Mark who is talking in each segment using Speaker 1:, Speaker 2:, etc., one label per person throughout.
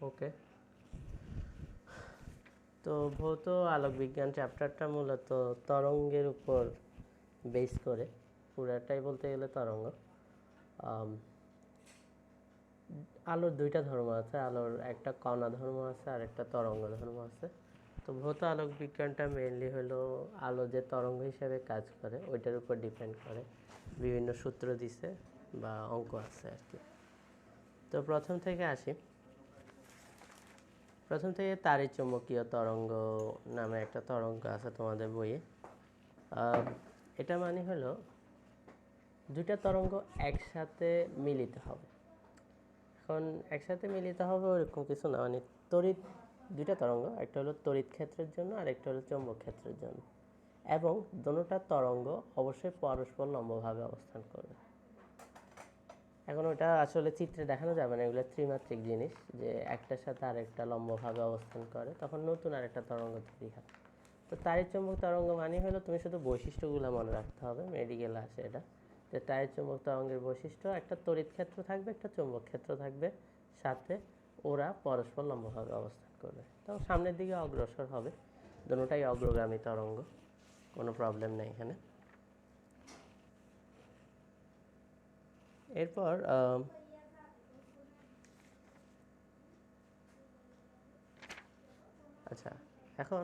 Speaker 1: ওকে, তো ভৌত আলোক বিজ্ঞান চ্যাপ্টারটা মূলত তরঙ্গের উপর বেস করে, পুরাটাই বলতে গেলে তরঙ্গ। আম, আলোর দুইটা ধর্ম আছে, আলোর একটা কণা ধর্ম আছে আর একটা তরঙ্গ ধর্ম আছে। তো ভৌত আলোক বিজ্ঞানটা মেইনলি হলো আলো যে তরঙ্গ হিসেবে কাজ করে ওইটার উপর ডিপেন্ড করে, বিভিন্ন সূত্র দিছে বা অঙ্ক আছে আর কি। তো প্রথম থেকে তাড়িৎ চুম্বকীয় তরঙ্গ নামে একটা তরঙ্গ আছে তোমাদের বইয়ে। এটা মানে হলো দুইটা তরঙ্গ একসাথে মিলিত হবে। এখন একসাথে মিলিত হবে ওরকম কিছু না, মানে তড়িৎ দুইটা তরঙ্গ, একটা হলো তড়িৎ ক্ষেত্রের জন্য আর একটা হলো চৌম্বক ক্ষেত্রের জন্য, এবং দোনোটা তরঙ্গ অবশ্যই পরস্পর লম্বভাবে অবস্থান করবে। এখন ওটা আসলে চিত্রে দেখানো যাবে না, এগুলো ত্রিমাত্রিক জিনিস, যে একটার সাথে আরেকটা লম্বভাবে অবস্থান করে তখন নতুন আরেকটা তরঙ্গ তৈরি হয়। তো তাড়িৎ চৌম্বক তরঙ্গ মানে হলো তুমি শুধু বৈশিষ্ট্যগুলো মনে রাখতে হবে, মেডিকেলে আসে এটা, যে তাড়িৎ চৌম্বক তরঙ্গের বৈশিষ্ট্য একটা তড়িৎ ক্ষেত্র থাকবে একটা চৌম্বক ক্ষেত্র থাকবে, সাথে ওরা পরস্পর লম্বভাবে অবস্থান করবে, তখন সামনের দিকে অগ্রসর হবে, দুটোটাই অগ্রগামী তরঙ্গ, কোনো প্রবলেম নেই এখানে। এরপর আচ্ছা, এখন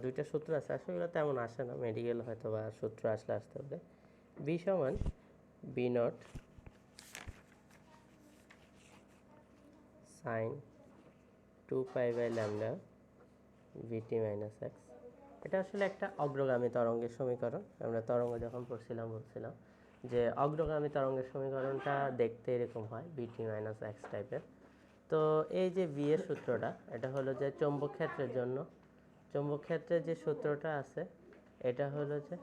Speaker 1: দুইটা সূত্র আছে, আসলে এগুলো তেমন আসে না, মেডিকেল হয়তো বা সূত্র আসলে আসতে পারে। বি সমান B naught sine 2π/λ VT minus X. এটা আসলে একটা অগ্রগামী তরঙ্গের সমীকরণ। আমরা তরঙ্গ যখন পড়ছিলাম বলছিলাম যে অগ্রগামী তরঙ্গের সমীকরণটা দেখতে এরকম হয়, ভিটি মাইনাস এক্স টাইপের। তো এই যে বি এর সূত্রটা, এটা হলো যে চৌম্বক ক্ষেত্রের জন্য, চৌম্বক ক্ষেত্রের যে সূত্রটা আছে এটা হলো যে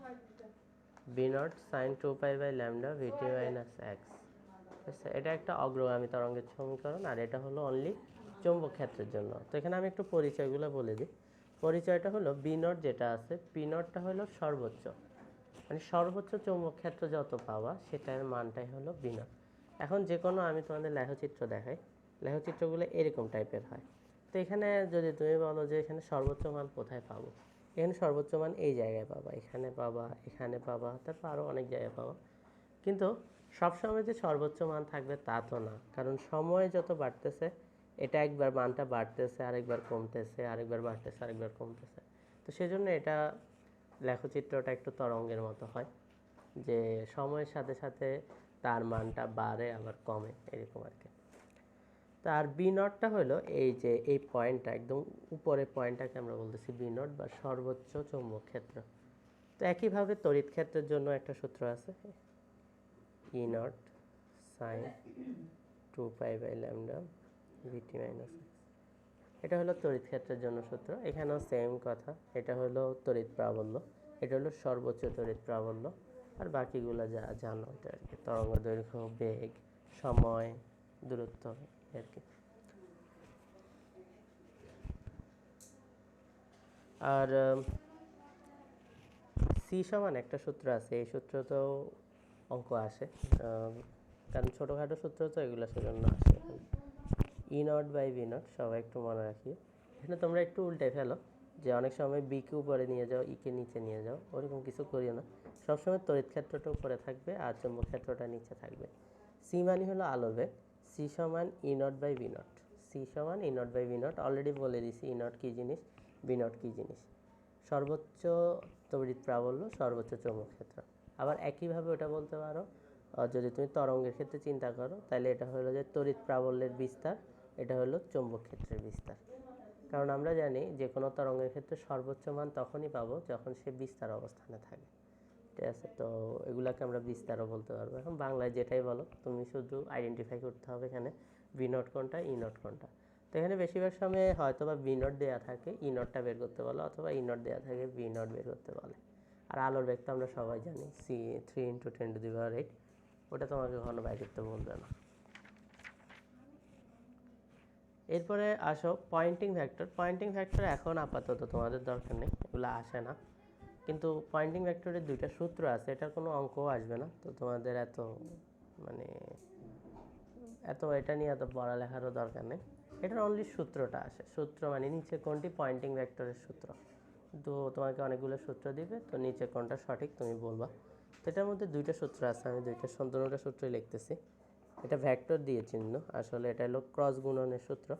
Speaker 1: B naught sine 2π/λ VT minus X. এটা একটা অগ্রগামী তরঙ্গের সমীকরণ, আর এটা হলো অনলি চৌম্বক ক্ষেত্রের জন্য। তো এখানে আমি একটু পরিচয়গুলো বলে দিই। পরিচয়টা হলো বি নট যেটা আছে, পি নটটা হলো সর্বোচ্চ, মানে সর্বোচ্চ চৌম্বক ক্ষেত্র যত পাওয়া সেটার মানটাই হলো বি নট। এখন যে কোনো আমি তোমাদের লেখচিত্র দেখাই, লেখচিত্রগুলো এরকম টাইপের হয়। তো এখানে যদি তুমি বলো যে এখানে সর্বোচ্চ মান কোথায় পাবো, এখানে সর্বোচ্চ মান এই জায়গায় পাবা, এখানে পাবা, এখানে পাবা, তারপর আরও অনেক জায়গায় পাবা। কিন্তু সবসময় যে সর্বোচ্চ মান থাকবে তা তো না, কারণ সময় যত বাড়তেছে এটা একবার মানটা বাড়তেছে, আরেকবার কমতেছে, আরেকবার বাড়তেছে, আরেকবার কমতেছে। তো সেজন্য এটা লেখচিত্রটা একটু তরঙ্গের মতো হয়, যে সময়ের সাথে সাথে তার মানটা বাড়ে আবার কমে, এরকম আর কি। তার বি নটটা হলো এই যে এই পয়েন্টটা, একদম উপরের পয়েন্টটাকে আমরা বলতেছি বি নট বা সর্বোচ্চ চৌম্বক ক্ষেত্র। তো একইভাবে তড়িৎ ক্ষেত্রের জন্য একটা সূত্র আছে, E naught sine 2π/λ VT minus X. এটা হলো তড়িৎ ক্ষেত্রের জন্য সূত্র। এখানেও সেম কথা, এটা হলো তড়িৎ প্রাবল্য, এটা হলো সর্বোচ্চ তড়িৎ প্রাবল্য, আর বাকিগুলো যা জানো এটা আর কি, তরঙ্গ দৈর্ঘ্য, বেগ, সময়, দূরত্ব আর কি। আর সি সমান একটা সূত্র আছে, এই সূত্রতেও অঙ্ক আসে, কারণ ছোটোখাটো সূত্র তো এগুলো সেজন্য আসে। ই নট বাই বি নট সবাই একটু মনে রাখি। এখানে তোমরা একটু উল্টে ফেলো, যে অনেক সময় বিকে উপরে নিয়ে যাও, ইকে নিচে নিয়ে যাও, ওরকম কিছু করিও না। সবসময় তড়িৎ ক্ষেত্রটা উপরে থাকবে আর চৌম্বক ক্ষেত্রটা নিচে থাকবে। সি মানে হলো আলোর বেগ, সি সমান E naught by B naught, C সমান E naught by B naught. Already বলে দিছি ই নট কী জিনিস, বি নট কী জিনিস, সর্বোচ্চ তড়িৎ প্রাবল্য, সর্বোচ্চ চৌম্বক ক্ষেত্র। আবার একইভাবে ওটা বলতে পারো, যদি তুমি তরঙ্গের ক্ষেত্রে চিন্তা করো তাহলে এটা হলো যে তড়িৎ প্রাবল্যের বিস্তার, এটা হলো চৌম্বক ক্ষেত্রের বিস্তার। কারণ আমরা জানি যে কোনো তরঙ্গের ক্ষেত্রে সর্বোচ্চ মান তখনই পাবো যখন সে বিস্তার অবস্থানে থাকে, ঠিক আছে? তো এগুলাকে আমরা বিস্তারও বলতে পারবো। এখন বাংলায় যেটাই বলো, তুমি শুধু আইডেন্টিফাই করতে হবে এখানে বি নট কোনটা, ই নট কোনটা। তো এখানে বেশিরভাগ সময় হয়তো বা বি নট দেওয়া থাকে, ই নটটা বের করতে বলো, অথবা ই নট দেওয়া থাকে, বি নট বের করতে বলে। আর আলোর বেগ তো আমরা সবাই জানি, সি 3 × 10⁸, ওটা তোমাকে কখনো বাই করতে বলবে না। এরপরে আসো পয়েন্টিং ভ্যাক্টর। পয়েন্টিং ভ্যাক্টর এখন আপাতত তোমাদের দরকার নেই, এগুলো আসে না। কিন্তু পয়েন্টিং ভ্যাক্টরের দুইটা সূত্র আছে, এটার কোনো অঙ্কও আসবে না, তো তোমাদের এত মানে এটা নিয়ে এত পড়ালেখারও দরকার নেই। এটার অনলি সূত্রটা আসে, সূত্র মানে নিচে কোনটি পয়েন্টিং ভেক্টরের সূত্র, তো তোমাকে অনেকগুলো সূত্র দিবে, তো নিচে কোনটা সঠিক তুমি বলবা। তো এটার মধ্যে দুইটা সূত্র আছে, আমি দুইটা সূত্রই লিখতেছি। এটা ভেক্টর দিয়ে চিহ্ন, আসলে এটা হলো ক্রস গুণনের সূত্র।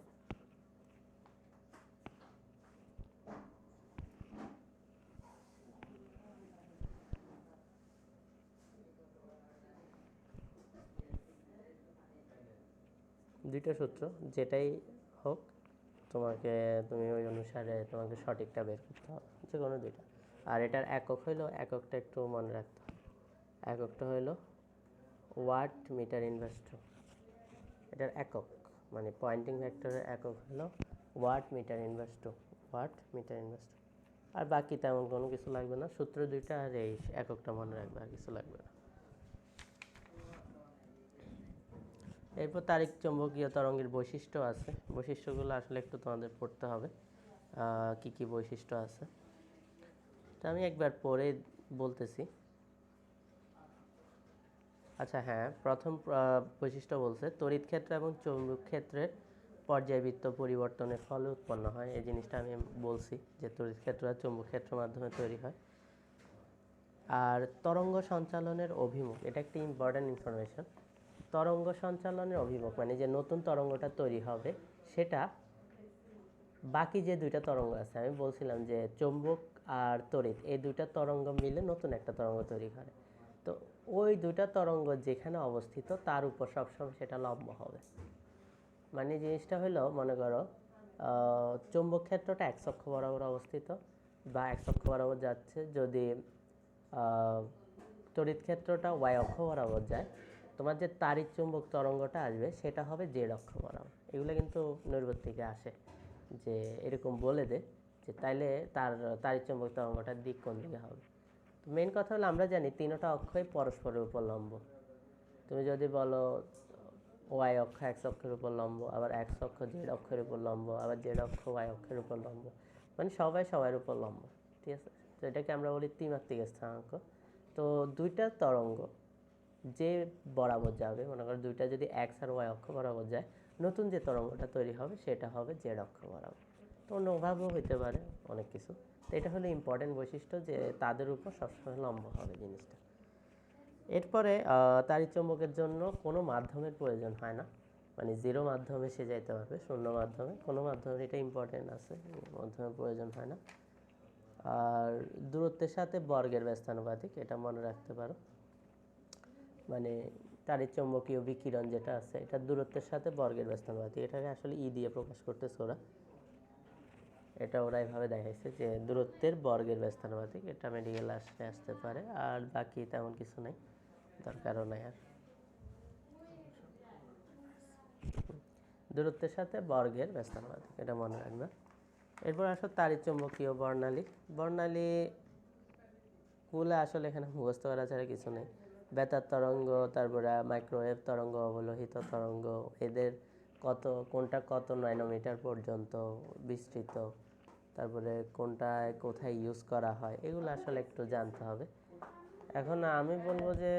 Speaker 1: দুইটা সূত্র যেটাই হোক, তুমি ওই অনুসারে তোমাকে সঠিকটা বের করতে হবে, যে কোনো দুইটা। আর এটার একক হইলো, এককটা একটু মনে রাখতে হবে, এককটা হইলো ওয়াট মিটার ইনভার্স টু। এটার একক মানে পয়েন্টিং ভেক্টরের একক হলো watt metre inverse two, watt metre inverse two. আর বাকি তেমন কোনো কিছু লাগবে না, সূত্র দুইটা আর এই এককটা মনে রাখবে, আর কিছু লাগবে না। এরপর তাড়িৎ চৌম্বকীয় তরঙ্গের বৈশিষ্ট্য আছে, বৈশিষ্ট্যগুলো আসলে একটু তোমাদের পড়তে হবে, কি কি বৈশিষ্ট্য আছে। তো আমি একবার পরে বলতেছি। আচ্ছা হ্যাঁ, প্রথম বৈশিষ্ট্য বলছে তড়িৎ ক্ষেত্র এবং চৌম্বক ক্ষেত্রের পর্যায়বৃত্ত পরিবর্তনের ফলে উৎপন্ন হয়। এই জিনিসটা আমি বলছি যে তড়িৎ ক্ষেত্র আর চৌম্বক ক্ষেত্রের মাধ্যমে তৈরি হয়। আর তরঙ্গ সঞ্চালনের অভিমুখ, এটা একটা ইম্পর্ট্যান্ট ইনফরমেশন। তরঙ্গ সঞ্চালনের অভিমুখ মানে যে নতুন তরঙ্গটা তৈরি হবে, সেটা বাকি যে দুইটা তরঙ্গ আছে, আমি বলছিলাম যে চৌম্বক আর তড়িৎ এই দুইটা তরঙ্গ মিলে নতুন একটা তরঙ্গ তৈরি করে। তো ওই দুইটা তরঙ্গ যেখানে অবস্থিত তার উপর সবসময় সেটা লম্ব হবে। মানে জিনিসটা হলো, মনে করো চৌম্বক ক্ষেত্রটা এক্স অক্ষ বরাবর অবস্থিত বা এক্স অক্ষ বরাবর যাচ্ছে, যদি তড়িৎ ক্ষেত্রটা ওয়াই অক্ষ বরাবর যায়, তোমার যে তাড়িৎ চুম্বক তরঙ্গটা আসবে সেটা হবে জেড অক্ষ বরাবর। এগুলো কিন্তু নৈর্ব্যক্তিকে আসে, যে এরকম বলে দে যে তাইলে তার তাড়িৎ চুম্বক তরঙ্গটার দিক কোন দিকে হবে। তো মেন কথা হলো আমরা জানি তিনটা অক্ষই পরস্পরের উপর লম্ব। তুমি যদি বলো ওয়াই অক্ষ এক্স অক্ষের উপর লম্ব, আবার এক্স অক্ষ জেড অক্ষের উপর লম্ব, আবার জেড অক্ষ ওয়াই অক্ষের উপর লম্ব, মানে সবাই সবার উপর লম্ব, ঠিক আছে। তো এটাকে আমরা বলি ত্রিমাত্রিক স্থানাঙ্ক। তো দুইটা তরঙ্গ যে বরাবর যাবে, মনে করো দুইটা যদি এক্স আর ওয়াই অক্ষ বরাবর যায়, নতুন যে তরঙ্গটা তৈরি হবে সেটা হবে জেড অক্ষ বরাবর। তো অন্যভাবেও হইতে পারে অনেক কিছু। তো এটা হলো ইম্পর্টেন্ট বৈশিষ্ট্য, যে তাদের উপর সবসময় লম্ব হবে জিনিসটা। এরপরে তাড়িৎ চৌম্বকের জন্য কোনো মাধ্যমের প্রয়োজন হয় না, মানে জিরো মাধ্যমে সে যাইতে পারবে, শূন্য মাধ্যমে কোনো মাধ্যমে, এটা ইম্পর্টেন্ট আছে, মাধ্যমের প্রয়োজন হয় না। আর দূরত্বের সাথে বর্গের ব্যস্তানুপাতিক, এটা মনে রাখতে পারো। মানে তাড়িৎ চৌম্বকীয় বিকিরণ যেটা আছে, এটা দূরত্বের সাথে বর্গের ব্যস্তানুপাতিক, এটাকে আসলে ই দিয়ে প্রকাশ করতেছে ওরা, এটা ওরা এভাবে দেখাইছে যে দূরত্বের বর্গের ব্যস্তানুপাতিক। এটা মেডিকেল আসতে পারে, আর বাকি তেমন কিছু নাই, দরকারও নাই আর। দূরত্বের সাথে বর্গের ব্যস্তানুপাতিক, এটা মনে রাখবে। এরপর আসো তাড়িৎ চৌম্বকীয় বর্ণালী। বর্ণালী গুলো আসলে এখানে মুখস্থ করা ছাড়া কিছু নেই। বেতার তরঙ্গ, তারপরে মাইক্রোওয়েভ তরঙ্গ, অবলোহিত তরঙ্গ, এদের কোনটা কত ন্যানোমিটার পর্যন্ত বিস্তৃত, তারপরে কোনটায় কোথায় ইউজ করা হয়, এগুলো আসলে একটু জানতে হবে। এখন আমি বলবো যে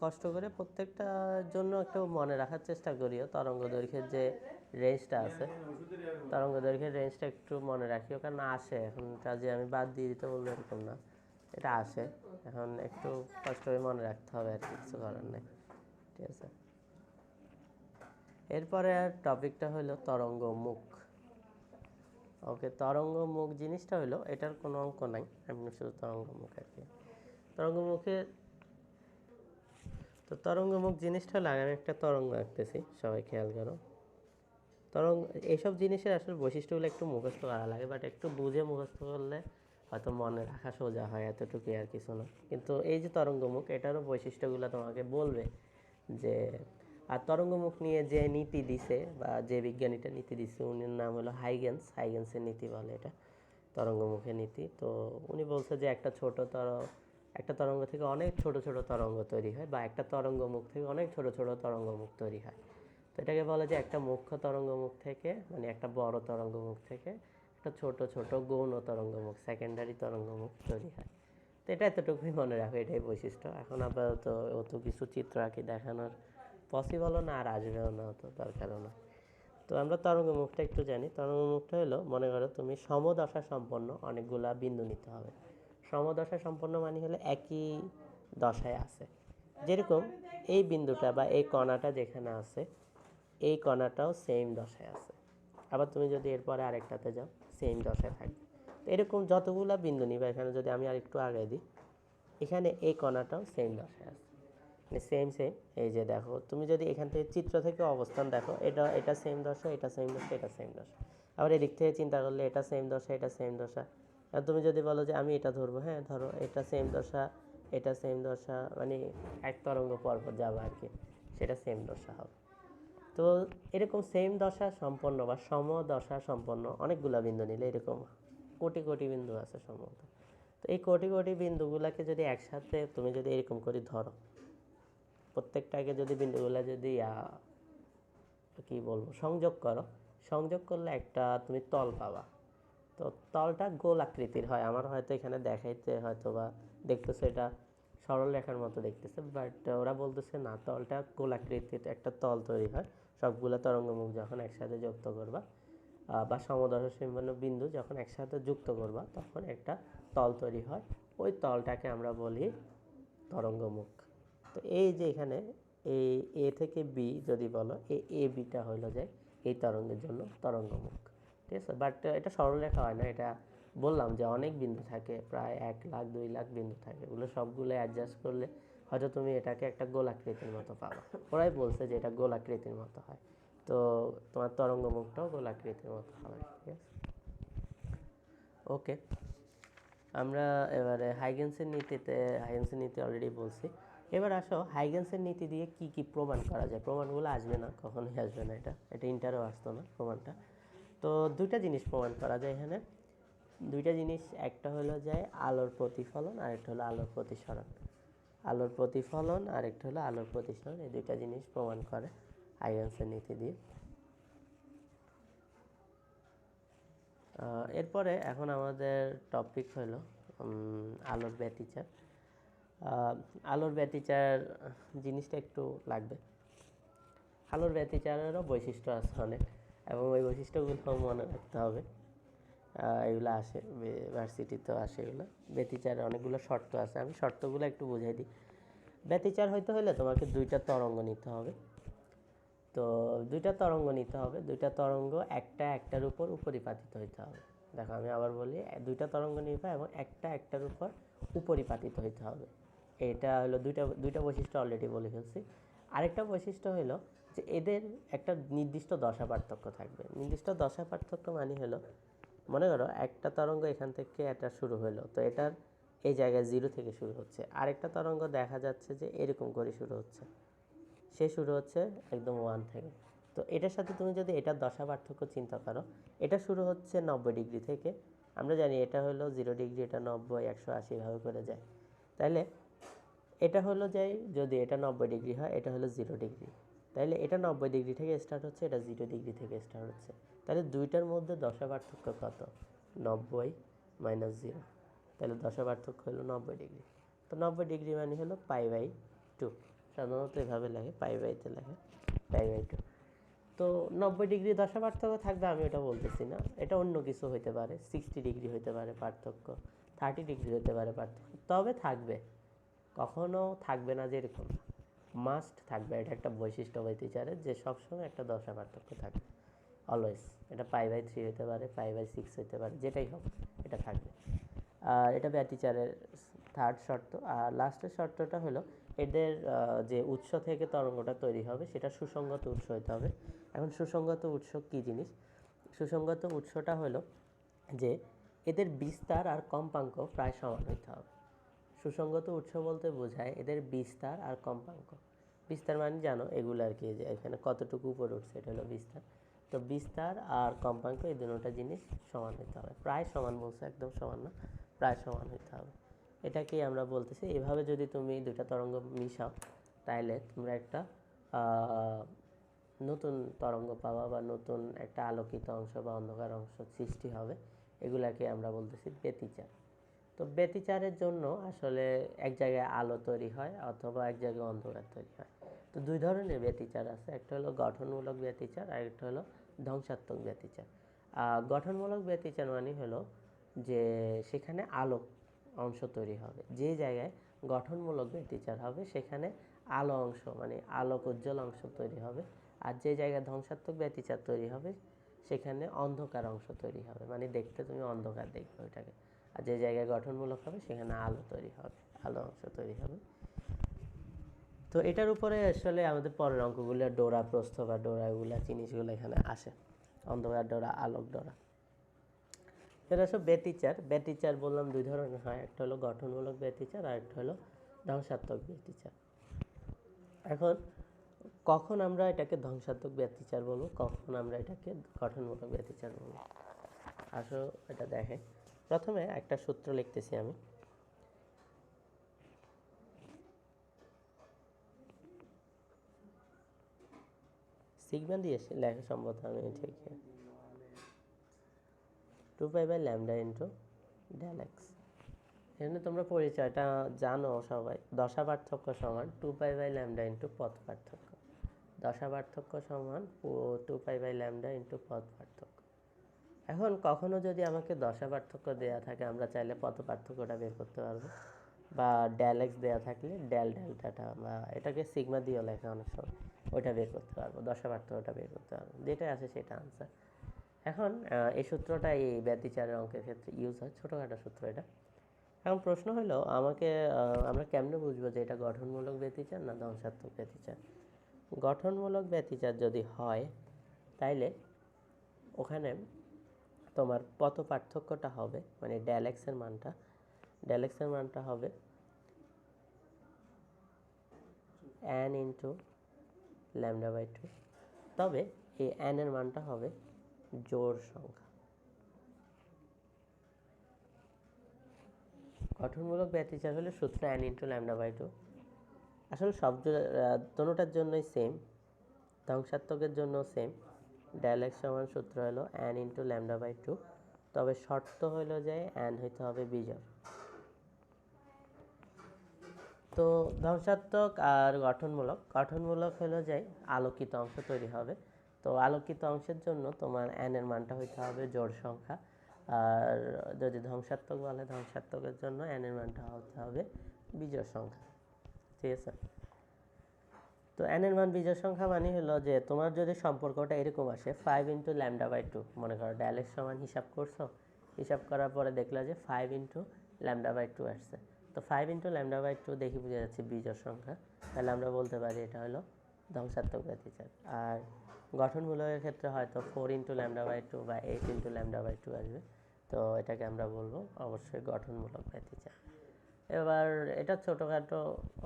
Speaker 1: কষ্ট করে প্রত্যেকটার জন্য একটু মনে রাখার চেষ্টা করিও। তরঙ্গ দৈর্ঘ্যের যে রেঞ্জটা আছে, তরঙ্গ দৈর্ঘ্যের রেঞ্জটা একটু মনে রাখিও, কারণ আসে এখন কাজে আমি বাদ দিয়ে দিতে বলবো এরকম না, এটা আসে। এখন একটু কষ্ট করে মনে রাখতে হবে, আর কিছু করার নেই, ঠিক আছে। এরপরে আর টপিকটা হলো তরঙ্গ মুখ। ওকে, তরঙ্গ মুখ জিনিসটা হলো, এটার কোনো অঙ্ক নাই, এমনি শুধু তরঙ্গ মুখ আর কি। তরঙ্গ মুখে, তো তরঙ্গ মুখ জিনিসটা হলো, আমি একটা তরঙ্গ আঁকতেছি, সবাই খেয়াল করো। তরঙ্গ, এইসব জিনিসের আসলে বৈশিষ্ট্যগুলো একটু মুখস্থ করা লাগে, বাট একটু বুঝে মুখস্থ করলে হয়তো মনে রাখা সোজা হয়, এতটুকুই আর কিছু না। কিন্তু এই যে তরঙ্গমুখ, এটারও বৈশিষ্ট্যগুলো তোমাকে বলবে যে, আর তরঙ্গমুখ নিয়ে যে নীতি দিছে বা যে বিজ্ঞানীটা নীতি দিছে, উনির নাম হলো হাইগেন্সের নীতি বলে এটা, তরঙ্গমুখের নীতি। তো উনি বলছে যে একটা তরঙ্গ থেকে অনেক ছোট ছোট তরঙ্গ তৈরি হয়, বা একটা তরঙ্গমুখ থেকে অনেক ছোট ছোট তরঙ্গমুখ তৈরি হয়। তো এটাকে বলা যায় একটা মুখ্য তরঙ্গমুখ থেকে, মানে একটা বড় তরঙ্গমুখ থেকে একটা ছোট ছোট গৌণ তরঙ্গমুখ, সেকেন্ডারি তরঙ্গমুখ তৈরি হয়। তো এটা এতটুকুই মনে রাখো, এটাই বৈশিষ্ট্য। এখন আপাতত অত কিছু চিত্র আঁকি দেখানোর পসিবলও না, আর আসবেও না, অত দরকারও না। তো তো আমরা তরঙ্গ মুখটা একটু জানি। তরঙ্গ মুখটা হলো, মনে করো তুমি সমদশা সম্পন্ন অনেকগুলা বিন্দু নিতে হবে। সমদশা সম্পন্ন মানে হলো একই দশায় আছে। যেরকম এই বিন্দুটা বা এই কণাটা যেখানে আছে, এই কণাটাও সেম দশায় আছে। আবার তুমি যদি এরপরে আরেকটাতে যাও, সেম দশায় থাকবে। তো এরকম যতগুলা বিন্দু নিবা, এখানে যদি আমি আরেকটু আগে দিই, এখানে এই কণাটাও সেম দশায় আছে, সেম সেম। এই যে দেখো, তুমি যদি এখান থেকে চিত্র থেকে অবস্থান দেখো, এটা এটা সেম দশা, এটা সেম দশা, এটা সেম দশা। আবার এদিক থেকে চিন্তা করলে এটা সেম দশা, এটা সেম দশা। আর তুমি যদি বলো যে আমি এটা ধরবো, হ্যাঁ ধরো, এটা সেম দশা, এটা সেম দশা, মানে এক তরঙ্গ পরপর যাবে আর কি, সেটা সেম দশা হবে। তো এরকম সেম দশা সম্পন্ন বা সমদশা সম্পন্ন অনেকগুলা বিন্দু নিলে এরকম কোটি কোটি বিন্দু আছে সম্ভবত। তো এই কোটি কোটি বিন্দুগুলাকে যদি একসাথে তুমি যদি এরকম করে ধরো, প্রত্যেকটাকে যদি বিন্দুগুলা যদি কি বলবো সংযোগ করো, সংযোগ করলে একটা তুমি তল পাবা। তো তলটা গোল আকৃতির হয়। আমার হয়তো এখানে দেখাইতে হয়তো বা দেখতেছে এটা সরল রেখার মতো দেখতেছে, বাট ওরা বলতেছে না, তলটা গোল আকৃতির একটা তল তৈরি হয় সবগুলো তরঙ্গমুখ যখন একসাথে যুক্ত করবা, বা সমদশা সম্পন্ন বিন্দু যখন একসাথে যুক্ত করবা, তখন একটা তল তৈরি হয়। ওই তলটাকে আমরা বলি তরঙ্গমুখ। তো এই যে এখানে এই এ থেকে বি যদি বলো, এ বিটা হইলো যায় এই তরঙ্গের জন্য তরঙ্গমুখ। ঠিক আছে, বাট এটা সরলরেখা হয় না। এটা বললাম যে অনেক বিন্দু থাকে, প্রায় 1 লাখ 2 লাখ বিন্দু থাকে। ওগুলো সবগুলো অ্যাডজাস্ট করলে হয়তো তুমি এটাকে একটা গোলাকৃতির মতো পাবা। ওরাই বলছে যে এটা গোলাকৃতির মতো হয়। তো তোমার তরঙ্গমুখটাও গোলাকৃতির মতো হবে। ঠিক আছে, ওকে। আমরা এবারে হাইগেন্সের নীতিতে, হাইগেন্সের নীতি অলরেডি বলছি। এবার আসো হাইগেন্সের নীতি দিয়ে কি কি প্রমাণ করা যায়। প্রমাণগুলো আসবে না, কখনোই আসবে না, এটা এটা ইন্টারও আসতো না প্রমাণটা। তো দুইটা জিনিস প্রমাণ করা যায় এখানে, দুইটা জিনিস। একটা হলো যায় আলোর প্রতিফলন, আর একটা হলো আলোর প্রতিসরণ। আলোর প্রতিফলন আর একটা হলো আলোর প্রতিসরণ, এই দুইটা জিনিস প্রমাণ করে হাইগেন্সের নীতি দিয়ে। এরপরে এখন আমাদের টপিক হলো আলোর ব্যতিচার। আলোর ব্যতিচার জিনিসটা একটু লাগবে। আলোর ব্যতিচারেরও বৈশিষ্ট্য আছে অনেক, এবং ওই বৈশিষ্ট্যগুলো মনে রাখতে হবে। এগুলো আসে ভার্সিটিতেও আসে, এগুলো ব্যতিচারের অনেকগুলো শর্ত আছে। আমি শর্তগুলো একটু বুঝাই দিই। ব্যতিচার হইতে হলে তোমাকে দুইটা তরঙ্গ নিতে হবে। তো দুইটা তরঙ্গ নিতে হবে, দুইটা তরঙ্গ একটা একটার উপর উপরিপাতিত হইতে হবে। দেখো আমি আবার বলি, দুইটা তরঙ্গ নিবা এবং একটা একটার উপর উপরিপাতিত হইতে হবে। এটা হলো দুইটা দুইটা বৈশিষ্ট্য অলরেডি বলে ফেলছি। আরেকটা বৈশিষ্ট্য হলো যে এদের একটা নির্দিষ্ট দশা পার্থক্য থাকবে। নির্দিষ্ট দশা পার্থক্য মানে হলো, মনে করো একটা তরঙ্গ এখান থেকে এটা শুরু হলো, তো এটার এই জায়গায় 0 থেকে শুরু হচ্ছে। আরেকটা তরঙ্গ দেখা যাচ্ছে যে এরকম করে শুরু হচ্ছে, সে শুরু হচ্ছে একদম 1 থেকে। তো এটার সাথে তুমি যদি এটার দশা পার্থক্য চিন্তা করো, এটা শুরু হচ্ছে 90 ডিগ্রি থেকে। আমরা জানি এটা হলো 0 ডিগ্রি, এটা 90, 180 ভাবে করে যায়। তাইলে এটা হলো যাই, যদি এটা 90 ডিগ্রি হয়, এটা হলো 0 ডিগ্রি। তাইলে এটা 90 ডিগ্রি থেকে স্টার্ট হচ্ছে, এটা 0 ডিগ্রি থেকে স্টার্ট হচ্ছে। তাহলে দুইটার মধ্যে দশা পার্থক্য কত? 90 মাইনাস 0। তাহলে দশা পার্থক্য হলো 90 ডিগ্রি। তো 90 ডিগ্রি মানে হলো π/2। সাধারণত এভাবে লাগে, π/তে লাগে, π/2। তো 90 ডিগ্রি দশা পার্থক্য থাকবে, আমি এটা বলতেছি না, এটা অন্য কিছু হইতে পারে। 60 ডিগ্রি হইতে পারে পার্থক্য, 30 ডিগ্রি হইতে পারে পার্থক্য, তবে থাকবে। কখনো থাকবে না যে এরকম, মাস্ট থাকবে। এটা একটা বৈশিষ্ট্য ব্যতিচারের, যে সবসময় একটা দশা পার্থক্য থাকবে অলওয়েজ। এটা π/3 হতে পারে, π/6 হতে পারে, যেটাই হোক এটা থাকবে। আর এটা ব্যতিচারের থার্ড শর্ত। আর লাস্টের শর্তটা হলো এদের যে উৎস থেকে তরঙ্গটা তৈরি হবে সেটা সুসংগত উৎস হতে হবে। এখন সুসংগত উৎস কী জিনিস? সুসংগত উৎসটা হলো যে এদের বিস্তার আর কম্পাঙ্ক প্রায় সমান হতে হবে। সুসংগত উৎস বলতে বোঝায় এদের বিস্তার আর কম্পাঙ্ক। বিস্তার মানে জানো এগুলো আর কি, যে এখানে কতটুকু উপরে উঠছে, এটা হলো বিস্তার। তো বিস্তার আর কম্পাঙ্ক এই দুটো জিনিস সমান হতে হবে। প্রায় সমান বলছে, একদম সমান না, প্রায় সমান হতে হবে। এটাকেই আমরা বলতেছি। এভাবে যদি তুমি দুটা তরঙ্গ মিশাও, তাহলে তোমরা একটা নতুন তরঙ্গ পাবা, বা নতুন একটা আলোকিত অংশ বা অন্ধকার অংশ সৃষ্টি হবে। এগুলাকে আমরা বলতেছি ব্যতিচার। তো ব্যতিচারের জন্য আসলে এক জায়গায় আলো তৈরি হয় অথবা এক জায়গায় অন্ধকার তৈরি হয়। তো দুই ধরনের ব্যতিচার আছে, একটা হলো গঠনমূলক ব্যতিচার আর একটা হলো ধ্বংসাত্মক ব্যতিচার। গঠনমূলক ব্যতিচার মানে হলো যে সেখানে আলোক অংশ তৈরি হবে। যে জায়গায় গঠনমূলক ব্যতিচার হবে সেখানে আলো অংশ মানে আলোক উজ্জ্বল অংশ তৈরি হবে, আর যে জায়গায় ধ্বংসাত্মক ব্যতিচার তৈরি হবে সেখানে অন্ধকার অংশ তৈরি হবে, মানে দেখতে তুমি অন্ধকার দেখবে ওইটাকে। আর যে জায়গায় গঠনমূলক হবে সেখানে আলো তৈরি হবে, আলো অংশ তৈরি হবে। তো এটার উপরে আসলে আমাদের পরের অঙ্কগুলো ডোরা প্রস্থ বা ডোরাগুলা জিনিসগুলো এখানে আসে, অন্ধকার ডোরা, আলোক ডোরা। এটা সব ব্যতিচার। ব্যতিচার বললাম দুই ধরনের হয়, একটা হলো গঠনমূলক ব্যতিচার আর একটা হলো ধ্বংসাত্মক ব্যতিচার। এখন কখন আমরা এটাকে ধ্বংসাত্মক ব্যতিচার বলবো, কখন আমরা এটাকে গঠনমূলক ব্যতিচার বলবো, আসো এটা দেখে। প্রথমে একটা সূত্র লিখতেছি আমি। সিগমা দিয়ে লেখা সম্ভব আমি ঠিক 2π/λ ইন্টু ডেল এক্স। এখানে তোমরা পরিচয়টা জানো সবাই, দশা পার্থক্য সমান 2π/λ ইন্টু পথ পার্থক্য। দশা পার্থক্য সমান 2π/λ ইন্টু পথ পার্থক্য। এখন কখনো যদি আমাকে দশা পার্থক্য দেওয়া থাকে আমরা চাইলে পথ পার্থক্যটা বের করতে পারবো, বা ডেল এক্স দেওয়া থাকলে ডেল ডেল্টাটা বা এটাকে সিগমা দিয়েও লেখা অনেক সময়, ওইটা বের করতে পারবো, দশা পার্থক্যটা বের করতে পারবো, যেটা আছে সেটা আনসার। এখন এই সূত্রটা এই ব্যতিচারের অঙ্কের ক্ষেত্রে ইউজ হয়, ছোটোখাটো সূত্র এটা। এখন প্রশ্ন হলো আমাকে আমরা কেমনে বুঝবো যে এটা গঠনমূলক ব্যতিচার না ধ্বংসাত্মক ব্যতিচার। গঠনমূলক ব্যতিচার যদি হয় তাইলে ওখানে তোমার পথ পার্থক্যটা হবে মানে ডেল এক্সের মানটা হবে n ইন্টু λ/2, তবে এই n এর মানটা হবে জোড় সংখ্যা। গঠনমূলক ব্যতিচার হলে সূত্র n ইন্টু λ/2। আসলে সব দোনোটার জন্যই সেম, ধ্বংসাত্মকের জন্য সেম। ডেল এক্স সমান সূত্র হলো n ইন্টু λ/2, তবে শর্ত হলো যে n হইতে হবে বিজোড়। তো ধ্বংসাত্মক আর গঠনমূলক হলো যে আলোকিত অংশ তৈরি হবে। তো আলোকিত অংশের জন্য তোমার n এর মানটা হইতে হবে জোড় সংখ্যা, আর যদি ধ্বংসাত্মক বলে ধ্বংসাত্মকের জন্য n এর মানটা হতে হবে বিজোড় সংখ্যা। ঠিক আছে, তো n এর মান বিজোড় সংখ্যা মানে হলো যে তোমার যদি সম্পর্কটা এরকম আসে 5 ইন্টু λ/2, মনে করো ডেল এক্স সমান হিসাব করছো, হিসাব করার পরে দেখলা যে 5 ইন্টু λ/2 আসছে। তো 5 ইন্টু λ/2 দেখি বোঝা যাচ্ছে বিজোড় সংখ্যা, তাহলে আমরা বলতে পারি এটা হলো ধ্বংসাত্মক ব্যতিচার। আর গঠনমূলকের ক্ষেত্রে হয়তো 4 ইন্টু λ/2 বা 8 ইন্টু λ/2 আসবে, তো এটাকে আমরা বলবো অবশ্যই গঠনমূলক ব্যতিচার। এবার এটা ছোটোখাটো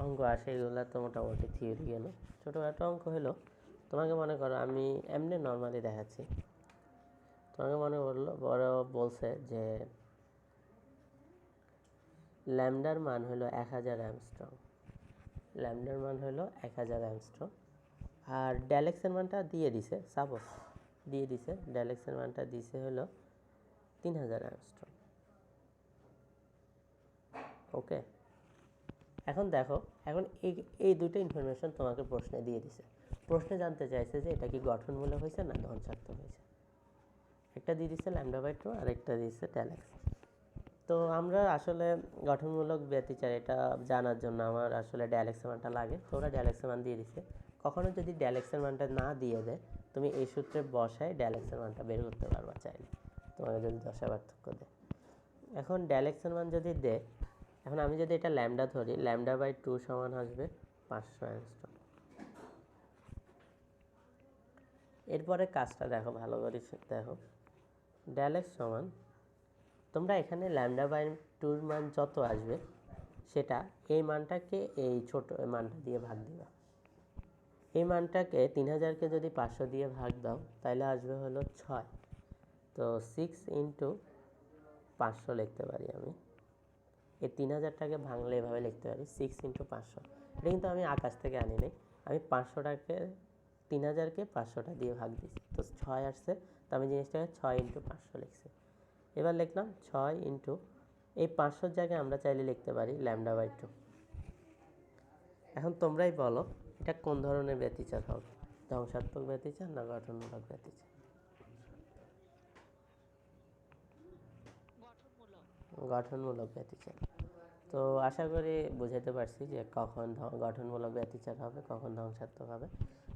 Speaker 1: অঙ্ক আসে, এগুলো তো মোটামুটি থিওরি গেল। ছোটোখাটো অঙ্ক হলো তোমাকে মনে করো আমি এমনি নর্মালি দেখাচ্ছি, তোমাকে মনে করলো বড় বলছে যে ল্যামডার মান হলো 1000 অ্যামস্ট্রং, ল্যামডার মান হলো 1000 অ্যামস্ট্রং, আর ডেল এক্সের মানটা দিয়ে দিছে, সাপোজ দিয়ে দিছে ডেল এক্সের মানটা দিছে হলো 3000 অ্যামস্ট্রং। ওকে, এখন দেখো, এখন এই দুটো ইনফরমেশন তোমাকে প্রশ্নে দিয়ে দিছে। প্রশ্নে জানতে চাইছে যে এটা কি গঠনমূলক হয়েছে না ধ্বংসাত্মক হয়েছে। একটা দিয়ে দিচ্ছে λ/2 আর একটা দিচ্ছে ডেল এক্স। তো আমরা আসলে গঠনমূলক ব্যতিচার এটা জানার জন্য আমার আসলে ডেল এক্সের মানটা লাগে, তো ওরা ডেল এক্সের মান দিয়ে দিচ্ছে। কখনো যদি ডেল এক্সের মানটা না দিয়ে দেয় তুমি এই সূত্রে বসায় ডেল এক্সের মানটা বের করতে পারবা চাইলে, তোমাকে যদি দশা পার্থক্য দেয়। এখন ডেল এক্সের মান যদি দেয়, এখন আমি যদি এটা ল্যামডা ধরি, λ/2 সমান আসবে 500 অ্যাংস্ট্রম। এরপরে কাজটা দেখো ভালো করে দেখো, ডেল এক্স সমান তোমরা এখানে λ/2 মান যত আসবে সেটা এই মানটাকে এই ছোট মানটা দিয়ে ভাগ দিবা। এই মানটাকে 3000কে যদি 500 দিয়ে ভাগ দাও তাহলে আসবে হলো 6। তো 6 ইন্টু 500 লিখতে পারি আমি, এই 3000টাকে ভাঙলে এভাবে লিখতে পারি 6 ইন্টু 500। এটা কিন্তু আমি আকাশ থেকে আনি নাই, আমি 500টাকে 3000কে 500টা দিয়ে ভাগ দিচ্ছি, তো 6 আসছে, তো আমি জিনিসটাকে 6 ইন্টু 500 লিখছি। এবার লিখলাম 6 ইন্টু এই 500 জায়গায় আমরা চাইলে লিখতে পারি λ/2। এখন তোমরাই বলো এটা কোন ধরনের ব্যতিচার হবে, ধ্বংসাত্মক ব্যতিচার না গঠনমূলক ব্যতিচার। গঠনমূলক ব্যতিচার। তো আশা করি বুঝাতে পারছি যে কখন গঠনমূলক ব্যতিচার হবে, কখন ধ্বংসাত্মক হবে।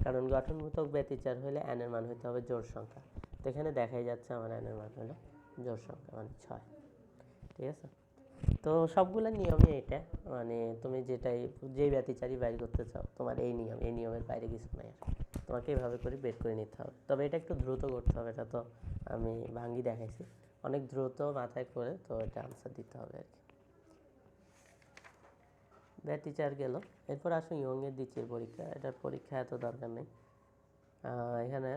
Speaker 1: কারণ গঠনমূলক ব্যতিচার হলে n এর মান হইতে হবে জোড় সংখ্যা। তো এখানে দেখাই যাচ্ছে আমার n এর মান হলো জোড় সংখ্যা, মানে 6। ঠিক আছে, তো সবগুলো নিয়মই এটা, মানে তুমি যেই ব্যতিচারই বাইর করতে চাও, তোমার এই নিয়মের বাইরে কিছু নাই। তোমাকে এইভাবে করে বের করে নিতে হবে। তবে এটা একটু দ্রুত করতে হবে, এটা তো আমি ভাঙ্গি দেখাইছি। অনেক দ্রুত মাথায় করে তো এটা আনসার দিতে হবে আর কি। ব্যতিচার গেল, এরপর আসো ইয়ংয়ের দ্বিতীয় পরীক্ষা। এটার পরীক্ষা এত দরকার নেই। এখানে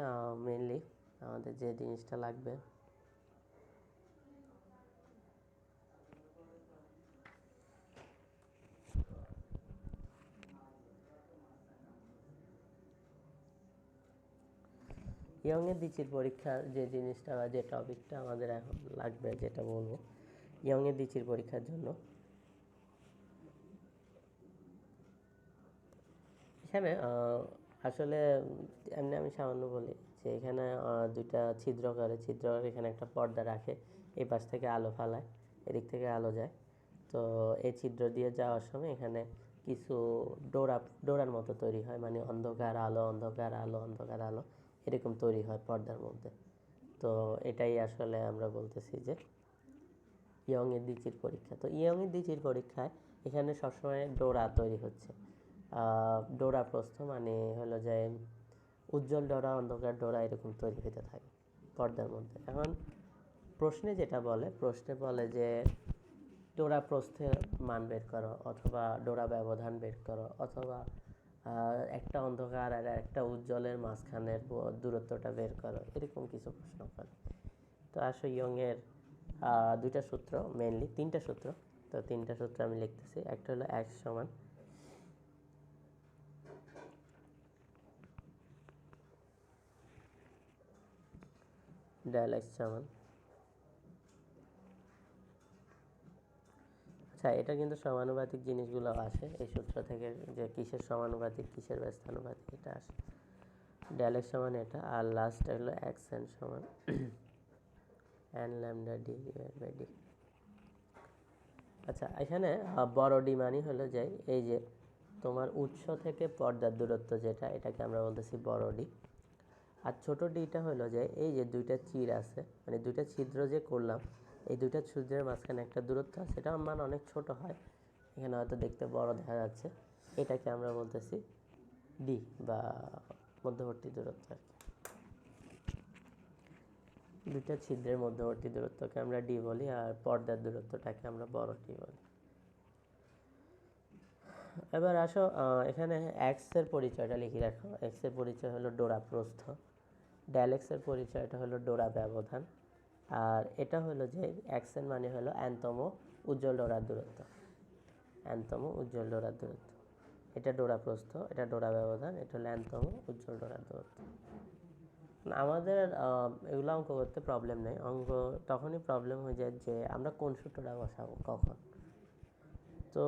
Speaker 1: মেইনলি আমাদের যে জিনিসটা লাগবে, ইয়ংয়ের দ্বিতীয় পরীক্ষার যে জিনিসটা বা যে টপিকটা আমাদের এখন লাগবে, যেটা বলবো ইয়ংয়ের দ্বিতীয় পরীক্ষার জন্য, এখানে আসলে এমনি আমি সামান্য বলি যে এখানে দুইটা ছিদ্র করে, এখানে একটা পর্দা রাখে, এই পাশ থেকে আলো ফালায়, এদিক থেকে আলো যায়। তো এই ছিদ্র দিয়ে যাওয়ার সময় এখানে কিছু ডোরার মতো তৈরি হয়, মানে অন্ধকার আলো অন্ধকার আলো অন্ধকার আলো এরকম তৈরি হয় পর্দার মধ্যে। তো এটাই আসলে আমরা বলতেছি যে ইয়ংয়ের দ্বিচির পরীক্ষা। তো ইয়ংয়ের দ্বিচির পরীক্ষায় এখানে সবসময় ডোরা তৈরি হচ্ছে। ডোরা প্রস্থ মানে হলো যে উজ্জ্বল ডোরা অন্ধকার ডোরা এরকম তৈরি হতে থাকে পর্দার মধ্যে। এখন প্রশ্নে বলে যে ডোরা প্রস্থের মান বের করো, অথবা ডোরা ব্যবধান বের করো, অথবা একটা অন্ধকার আর একটা উজ্জ্বলের মাঝখানের দূরত্বটা বের করো, এরকম কিছু প্রশ্ন করে। তো আসো ইয়ংয়ের দুইটা সূত্র, মেইনলি তিনটা সূত্র। তো তিনটা সূত্র আমি লিখতেছি। একটা হলো x সমান del x সমান, আচ্ছা এটা কিন্তু সমানুপাতিক জিনিসগুলো আসে এই সূত্র থেকে, যে কিসের সমানুপাতিক কিসের ব্যস্তানুপাতিক এটা আসে। del x সমান এটা, আর লাস্ট হলো xn সমান n lambda d by d। আচ্ছা এখানে বড় ডি মানে হলো যে এই যে তোমার উৎস থেকে পর্দার দূরত্ব যেটা, এটাকে আমরা বলতেছি বড় ডি। আর ছোট ডিটা হলো যে এই যে দুইটা চির আছে, মানে দুইটা ছিদ্র যে করলাম, এই দুইটা ছিদ্রের মাঝখানে একটা দূরত্ব আছে, এটার মান অনেক ছোট হয়, এখানে হয়তো দেখতে বড় দেখা যাচ্ছে, এটাকে আমরা বলতেছি ডি বা মধ্যবর্তী দূরত্ব আর কি। দুইটা ছিদ্রের মধ্যবর্তী দূরত্বকে আমরা ডি বলি, আর পর্দার দূরত্বটাকে আমরা বড় ডি বলি। এবার আসো এখানে এক্স এর পরিচয়টা লিখে রাখো। এক্স এর পরিচয় হলো ডোরা প্রস্থ, ডেল এক্স এর পরিচয়টা হলো ডোরা ব্যবধান, আর এটা হলো যে এক্স এর মানে হলো এনতম উজ্জ্বল ডোরার দূরত্ব, এনতম উজ্জ্বল ডোরার দূরত্ব। এটা ডোরা প্রস্থ, এটা ডোরা ব্যবধান, এটা হলো এনতম উজ্জ্বল ডোরার দূরত্ব। আমাদের এগুলো অঙ্ক করতে প্রবলেম নেই। অঙ্ক তখনই প্রবলেম হয়ে যায় যে আমরা কোন সূত্রটা বসাবো কখন। তো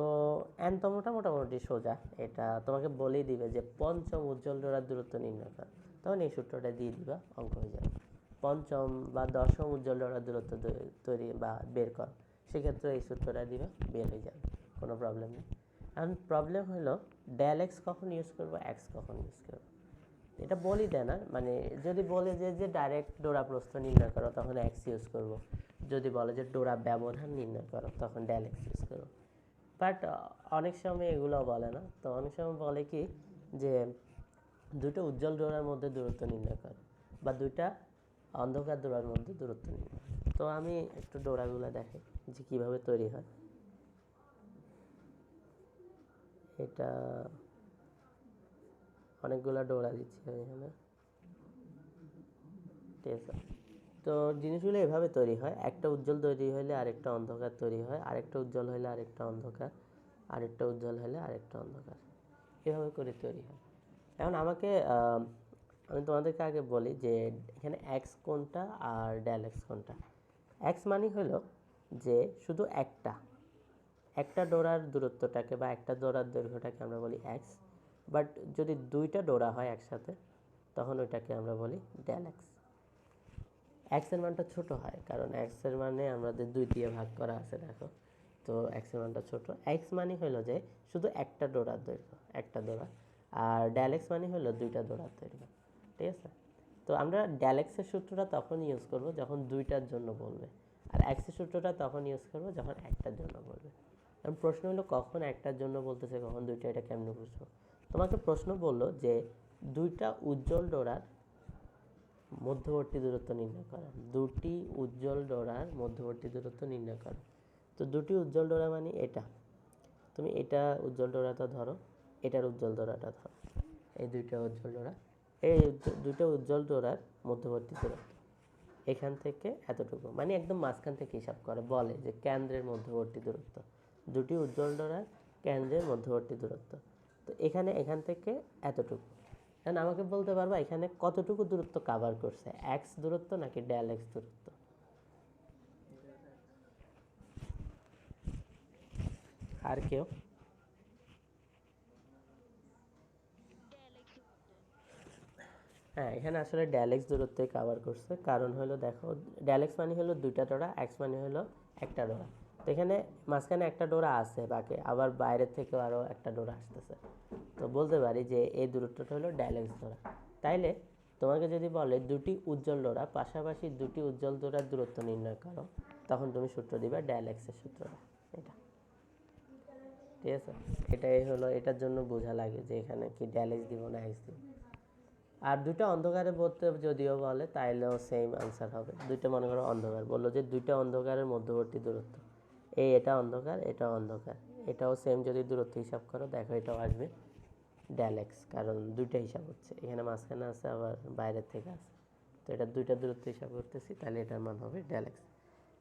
Speaker 1: এনতমটা মোটামুটি সোজা, এটা তোমাকে বলেই দিবে যে পঞ্চম উজ্জ্বল ডোরার দূরত্ব নির্ণয় কর, তখন এই সূত্রটা দিয়ে দিবা, অঙ্ক হয়ে যাবে। পঞ্চম বা দশম উজ্জ্বল ডোরার দূরত্ব তৈরি বা বের কর, সেক্ষেত্রে এই সূত্রটা দিবা, বের হয়ে যাবে, কোনো প্রবলেম নেই। এখন প্রবলেম হলো ডেল এক্স কখন ইউজ করবো, এক্স কখন ইউজ করবো, এটা বলি দেয় না। মানে যদি বলে যে ডাইরেক্ট ডোরা প্রস্থ নির্ণয় করো, তখন এক্স ইউজ করবো। যদি বলে যে ডোরা ব্যবধান নির্ণয় করো, তখন ডেল এক্স ইউজ করবো। বাট অনেক সময় এগুলো বলে না। তো অনেক সময় বলে কি যে দুটো উজ্জ্বল ডোরার মধ্যে দূরত্ব নির্ণয় করে, বা দুইটা অন্ধকার ডোরার মধ্যে দূরত্ব নির্ণয় করে। তো আমি একটু ডোরাগুলো দেখাই যে কীভাবে তৈরি হয়। এটা অনেকগুলো ডোরা দিচ্ছি আমি এখানে, ঠিক আছে। তো জিনিসগুলো এভাবে তৈরি হয়, একটা উজ্জ্বল তৈরি হলে আরেকটা অন্ধকার তৈরি হয়, আরেকটা উজ্জ্বল হলে আরেকটা অন্ধকার, আরেকটা উজ্জ্বল হলে আরেকটা অন্ধকার, এভাবে করে তৈরি হয়। এখন আমি তোমাদেরকে আগে বলি যে এখানে এক্স কোনটা আর ডেল এক্স কোনটা। এক্স মানে হলো যে শুধু একটা ডোরার দূরত্বটাকে বা একটা ডোরার দৈর্ঘ্যটাকে আমরা বলি এক্স, বাট যদি দুইটা ডোরা হয় একসাথে, তখন ওইটাকে আমরা বলি ডেল এক্স। এক্স এর মানটা ছোট হয়, কারণ এক্স এর মানে আমাদের 2 দিয়ে ভাগ করা আছে দেখো। তো এক্স এর মানটা ছোট। এক্স মানে হলো যে শুধু একটা ডোরার দৈর্ঘ্য, একটা ডোরা। আর ডেল এক্স মানে হলো দুইটা ডোরার দৈর্ঘ্য। ঠিক আছে? তো আমরা ডেল এক্সের সূত্রটা তখন ইউজ করব যখন দুইটার জন্য বলবে, আর এক্সের সূত্রটা তখন ইউজ করব যখন একটার জন্য বলবে। কারণ প্রশ্ন হলো কখন একটার জন্য বলতেছে, কখন দুইটা, এটা কেমনে বুঝবো? তোমাকে প্রশ্ন বললো যে দুইটা উজ্জ্বল ডোরার মধ্যবর্তী দূরত্ব নির্ণয় করা, দুটি উজ্জ্বল ডোরার মধ্যবর্তী দূরত্ব নির্ণয় করা। তো দুটি উজ্জ্বল ডোরা মানে এটা, তুমি এটা উজ্জ্বল ডোরাটা ধরো, এটার উজ্জ্বল ডোরাটা ধরো, এই দুইটা উজ্জ্বল ডোরা, এই দুইটা উজ্জ্বল ডোরার মধ্যবর্তী দূরত্ব এখান থেকে এতটুকু, মানে একদম মাঝখান থেকে হিসাব করে বলে যে কেন্দ্রের মধ্যবর্তী দূরত্ব, দুটি উজ্জ্বল ডোরার কেন্দ্রের মধ্যবর্তী দূরত্ব। তো এখান থেকে এতটুকু। এখন আমাকে বলতে পারবা এখানে কতটুকু দূরত্ব কাভার করছে, এক্স দূরত্ব নাকি ডেল এক্স দূরত্ব? আর কেউ? হ্যাঁ, এখানে আসলে ডেল এক্স দূরত্বই কাভার করছে, কারণ হলো দেখো ডেল এক্স মানে হলো দুইটা ডোরা, এক্স মানে হলো একটা ডোরা। তো এখানে মাঝখানে একটা ডোরা আছে, বাকি আবার বাইরের থেকেও আরও একটা ডোরা আসতেছে। তো বলতে পারি যে এই দূরত্বটা হলো ডেল এক্স ডোরা। তাইলে তোমাকে যদি বলে দুটি উজ্জ্বল ডোরা পাশাপাশি দুটি উজ্জ্বল ডোরার দূরত্ব নির্ণয় করো, তখন তুমি সূত্র দিবে ডেল এক্সের সূত্রটা, এটা। ঠিক আছে? এটাই হলো, এটার জন্য বোঝা লাগে যে এখানে কি ডেল এক্স দিব না এক্স দিব। আর দুইটা অন্ধকারে বলতে যদিও বলে তাইলেও সেম আনসার হবে। দুইটা মনে করো অন্ধকার, বললো যে দুইটা অন্ধকারের মধ্যবর্তী দূরত্ব, এটা অন্ধকার, এটা অন্ধকার, এটাও সেম যদি দূরত্ব হিসাব করো দেখো এটাও আসবে ডেল এক্স, কারণ দুইটা হিসাব হচ্ছে, এখানে মাঝখানে আছে আবার বাইরের থেকে আছে। তো এটা দুইটা দূরত্ব হিসাব করতেছি, তাহলে এটার মান হবে ডেল এক্স।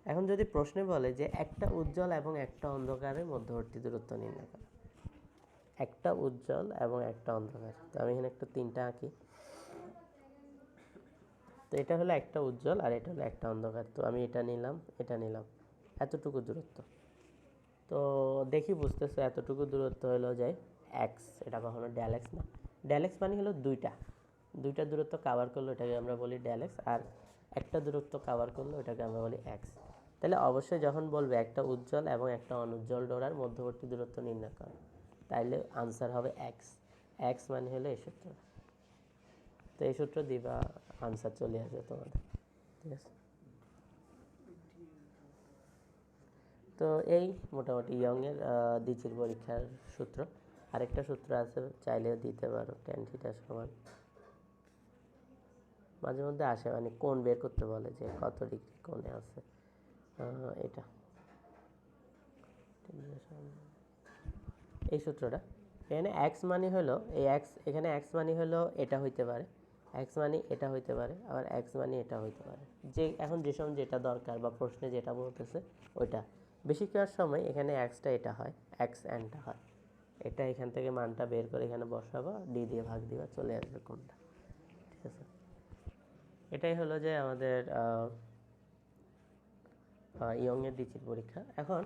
Speaker 1: এখন যদি প্রশ্নে বলে যে একটা উজ্জ্বল এবং একটা অন্ধকারের মধ্যবর্তী দূরত্ব নির্ণয় করো, একটা উজ্জ্বল এবং একটা অন্ধকার, তো আমি এখানে একটা তিনটা আঁকি। তো এটা হলো একটা উজ্জ্বল আর এটা হলো একটা অন্ধকার, তো আমি এটা নিলাম, এটা নিলাম, এতটুকু দূরত্ব। তো দেখি বুঝতেছো এতটুকু দূরত্ব হলো যে এক্স, এটা কখনো ডেল এক্স না। ডেল এক্স মানে হলো দুইটা, দুইটা দূরত্ব কাভার করলো এটাকে আমরা বলি ডেল এক্স, আর একটা দূরত্ব কাভার করলো এটাকে আমরা বলি এক্স। তাহলে অবশ্যই যখন বলবে একটা উজ্জ্বল এবং একটা অনুজ্জ্বল ডোরার মধ্যবর্তী দূরত্ব নির্ণয় করো, তাইলে আনসার হবে এক্স। এক্স মানে হলো এই সূত্র। তো এই সূত্র দিবা, আনসার চলে আসবে তোমাদের। ঠিক আছে? তো এই মোটামুটি ইয়ংয়ের দ্বিতীয় পরীক্ষার সূত্র। আরেকটা সূত্র আছে, চাইলেও দিতে পারো, ট্যান থিটার সমান, মাঝে মধ্যে আসে, মানে কোণ বের করতে বলে যে কত ডিগ্রি কোণে আছে, এটা এই সূত্রটা। এখানে এক্স মানে হলো এই এক্স, এখানে এক্স মানে হলো এটা হইতে পারে, এক্স মানে এটা হইতে পারে, আবার এক্স মানে এটা হইতে পারে, যে এখন যে সময় যেটা দরকার বা প্রশ্নে যেটা বলতেছে ওইটা। বেশিরভাগ সময় এখানে এক্সটা এটা হয়, এক্স এনটা হয়, এটা এখান থেকে মানটা বের করে এখানে বসাবো, ডি দিয়ে ভাগ দিবা, চলে আসবে কোনটা। ঠিক আছে? এটাই হলো যে আমাদের ইয়ংয়ের দ্বিতীয় পরীক্ষা। এখন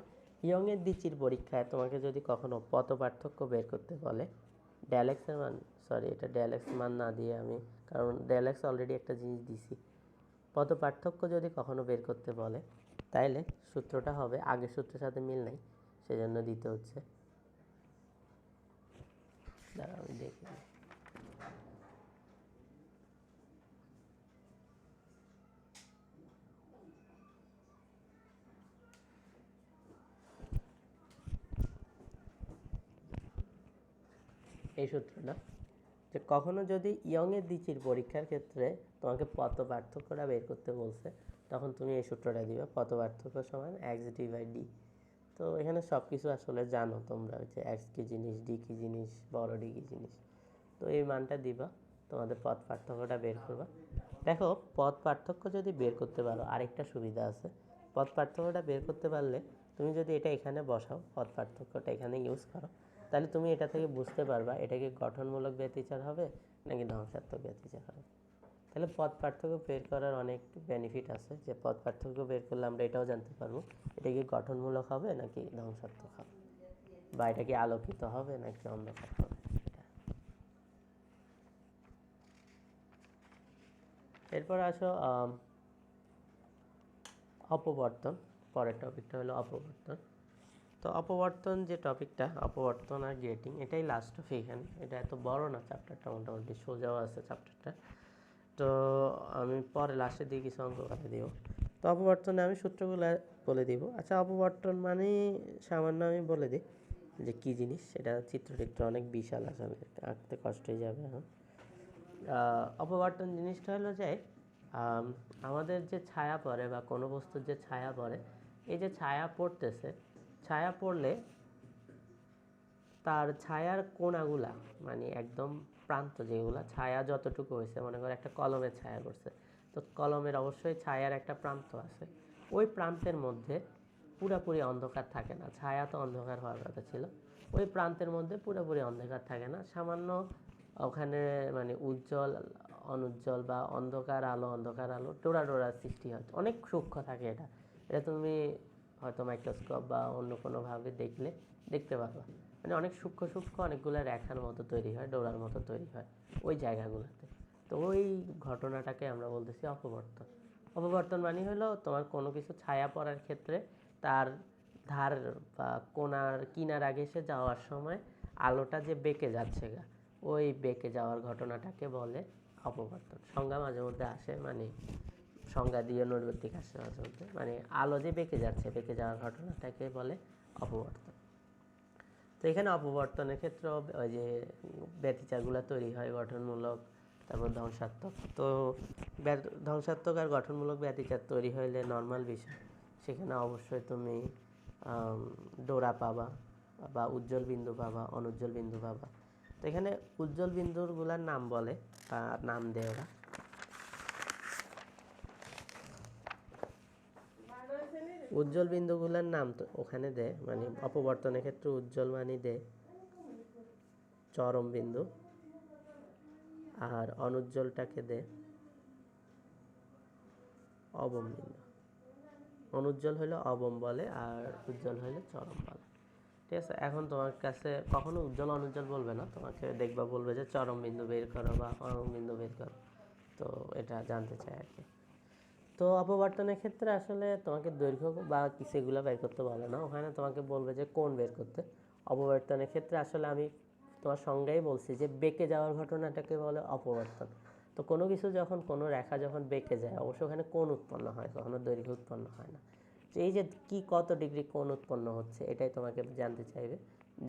Speaker 1: ইয়ংয়ের দ্বিতীয় পরীক্ষায় তোমাকে যদি কখনো পথ পার্থক্য বের করতে বলে, ডেল এক্সের মান, সরি এটা ডেল এক্স মান না দিয়ে আমি, কারণ ডেল এক্স অলরেডি একটা জিনিস দিছি, পথ পার্থক্য যদি কখনো বের করতে বলে, তাইলে সূত্রটা হবে, আগের সূত্রের সাথে মিল নাই সেজন্য দিতে হচ্ছে, দাঁড়াও আমি দেখি। এই সূত্রটা, যে কখনো যদি ইয়ংয়ের দ্বিতীয় পরীক্ষার ক্ষেত্রে তোমাকে পথ পার্থক্যটা বের করতে বলছে, তখন তুমি এই সূত্রটা দিবে, পথ পার্থক্য সমান এক্স ডি বাই ডি। তো এখানে সব কিছু আসলে জানো তোমরা, যে এক্স কী জিনিস, ডি কী জিনিস, বড় ডি কী জিনিস। তো এই মানটা দিবা, তোমাদের পথ পার্থক্যটা বের করবা। দেখো পথ পার্থক্য যদি বের করতে পারো আরেকটা সুবিধা আছে, পথ পার্থক্যটা বের করতে পারলে তুমি যদি এটা এখানে বসাও, পথ পার্থক্যটা এখানে ইউজ করো, তাহলে তুমি এটা থেকে বুঝতে পারবা এটা কি গঠনমূলক ব্যতিচার হবে নাকি ধ্বংসাত্মক ব্যতিচার হবে। তাহলে পথ পার্থক্য বের করার অনেক বেনিফিট আছে, যে পথ পার্থক্য বের করলে আমরা এটাও জানতে পারবো এটা কি গঠনমূলক হবে নাকি ধ্বংসাত্মক হবে, বা এটা কি আলোকিত হবে নাকি অন্ধকার হবে। এটা এরপর আসো অপবর্তন, পরের টপিকটা হলো অপবর্তন। তো অপবর্তন যে টপিকটা, অপবর্তন আর গ্রেটিং, এটাই লাস্ট টপিক এখানে। এটা এত বড় না চ্যাপ্টারটা, মোটামুটি সোজাও আছে চ্যাপ্টারটা। তো আমি পরে লাস্টের দিকে কিছু অঙ্ক করে দিব। তো অপবর্তনে আমি সূত্রগুলো বলে দিব। আচ্ছা, অপবর্তন মানে সামান্য আমি বলে দিই যে কী জিনিস। সেটা চিত্রটিত্র অনেক বিশাল, আসলে আঁকতে কষ্ট হয়ে যাবে এখন। অপবর্তন জিনিসটা হলো যে আমাদের যে ছায়া পড়ে বা কোনো বস্তুর যে ছায়া পড়ে, এই যে ছায়া পড়তেছে, ছায়া পড়লে তার ছায়ার কোণাগুলা, মানে একদম প্রান্ত যেগুলো, ছায়া যতটুকু হয়েছে, মনে করো একটা কলমের ছায়া করছে, তো কলমের অবশ্যই ছায়ার একটা প্রান্ত আছে। ওই প্রান্তের মধ্যে পুরোপুরি অন্ধকার থাকে না, ছায়া তো অন্ধকার হওয়ার কথা ছিল। ওই প্রান্তের মধ্যে পুরোপুরি অন্ধকার থাকে না, সামান্য ওখানে মানে উজ্জ্বল অনুজ্জ্বল বা অন্ধকার আলো অন্ধকার আলো ডোরা ডোরা সৃষ্টি হয়, অনেক সূক্ষ্ম থাকে এটা। এটা তুমি হয়তো মাইক্রোস্কোপ বা অন্য কোনোভাবে দেখলে দেখতে পারবা, মানে অনেক সূক্ষ্ম সূক্ষ্ম অনেকগুলো রেখার মতো তৈরি হয়, ডোরার মতো তৈরি হয় ওই জায়গাগুলোতে। তো ওই ঘটনাটাকে আমরা বলতেছি অপবর্তন। অপবর্তন মানে হলো তোমার কোনো কিছু ছায়া পড়ার ক্ষেত্রে তার ধার বা কোনার কিনার আগে এসে যাওয়ার সময় আলোটা যে বেঁকে যাচ্ছে গা, ওই বেঁকে যাওয়ার ঘটনাটাকে বলে অপবর্তন। সংজ্ঞা মাঝে মধ্যে আসে, মানে সংজ্ঞা দিয়ে নৈর্ব্যক্তিক আসে মাঝে মধ্যে, মানে আলো যে বেঁকে যাচ্ছে, বেঁকে যাওয়ার ঘটনাটাকে বলে অপবর্তন। তো এখানে অপবর্তনের ক্ষেত্রে ওই যে ব্যতিচারগুলো তৈরি হয় গঠনমূলক, তারপর ধ্বংসাত্মক। তো ধ্বংসাত্মক আর গঠনমূলক ব্যতিচার তৈরি হইলে নর্মাল বিষয়, সেখানে অবশ্যই তুমি ডোরা পাবা বা উজ্জ্বল বিন্দু পাবা, অনুজ্জ্বল বিন্দু পাবা। তো এখানে উজ্জ্বল বিন্দুগুলার নাম বলে বা নাম দেয় ওরা। উজ্জ্বল বিন্দুগুলোর নাম তো ওখানে দেয়, মানে অপবর্তনের ক্ষেত্রে উজ্জ্বল মানে দেয় চরম বিন্দু, আর অনুজ্জ্বলটাকে দেয় অবম বিন্দু। অনুজ্জ্বল হলো অবম বলে, আর উজ্জ্বল হলে চরম বলে। ঠিক আছে, এখন তোমার কাছে কখনো উজ্জ্বল অনুজ্জ্বল বলবে না, তোমাকে দেখবা বলবে যে চরম বিন্দু বের করো বা অবম বিন্দু বের করো। তো এটা জানতে চাই আর কি। তো অপবর্তনের ক্ষেত্রে আসলে তোমাকে দৈর্ঘ্য বা কিছু এগুলো বের করতে বলে না, ওখানে তোমাকে বলবে যে কোণ বের করতে। অপবর্তনের ক্ষেত্রে আসলে আমি তোমার সংজ্ঞাই বলছি যে বেঁকে যাওয়ার ঘটনাটাকে বলে অপবর্তন। তো কোনো কিছু যখন, কোনো রেখা যখন বেঁকে যায়, অবশ্য ওখানে কোণ উৎপন্ন হয়, কখনো দৈর্ঘ্য উৎপন্ন হয় না। তো এই যে কি কত ডিগ্রি কোণ উৎপন্ন হচ্ছে, এটাই তোমাকে জানতে চাইবে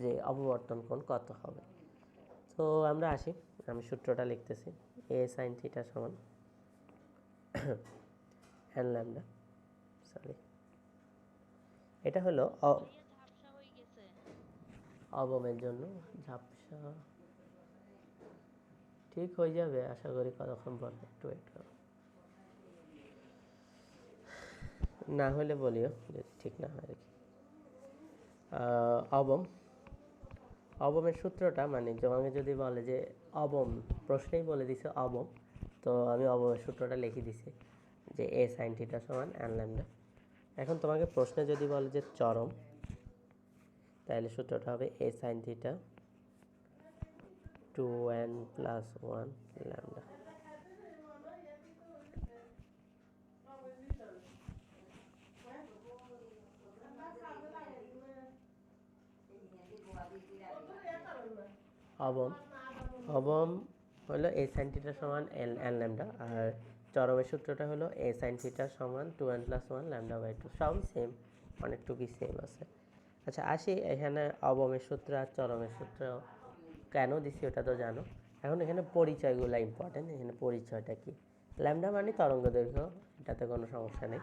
Speaker 1: যে অপবর্তন কোণ কত হবে। তো আমরা আসি, আমি সূত্রটা লিখতেছি। এ সাইন থিটা সমান n ল্যামডা, সরি, এটা হলো অবমের জন্য ঝাপসা। ঠিক হয়ে যাবে আশা করি, কতক্ষণ পর, একটু ওয়েট করো, না হলে বলিও যদি ঠিক না হয়। অবম, অবমের সূত্রটা মানে তোমাকে যদি বলে যে অবম, প্রশ্নেই বলে দিছে অবম, তো আমি অবমের সূত্রটা লিখে দিছি যে এ সাইন থিটা সমান n ল্যামডা। এখন তোমাকে প্রশ্নে যদি বলে যে চরম, তাহলে সূত্রটা হবে এ সাইন থিটা 2n + 1 ল্যামডা। অবম, অবম হলো এ সাইন থিটা সমান n ল্যামডা, আর চরমের সূত্রটা হলো এ সাইন থিটা সমান 2n + 1 λ/2। সবই সেম, অনেকটুকুই সেম আছে। আচ্ছা আসি এখানে অবমের সূত্র আর চরমের সূত্র কেন দিছি ওটা তো জানো। এখন এখানে পরিচয়গুলো ইম্পর্টেন্ট। এখানে পরিচয়টা কি, ল্যামডা মানে তরঙ্গ দৈর্ঘ্য, এটাতে কোনো সমস্যা নেই।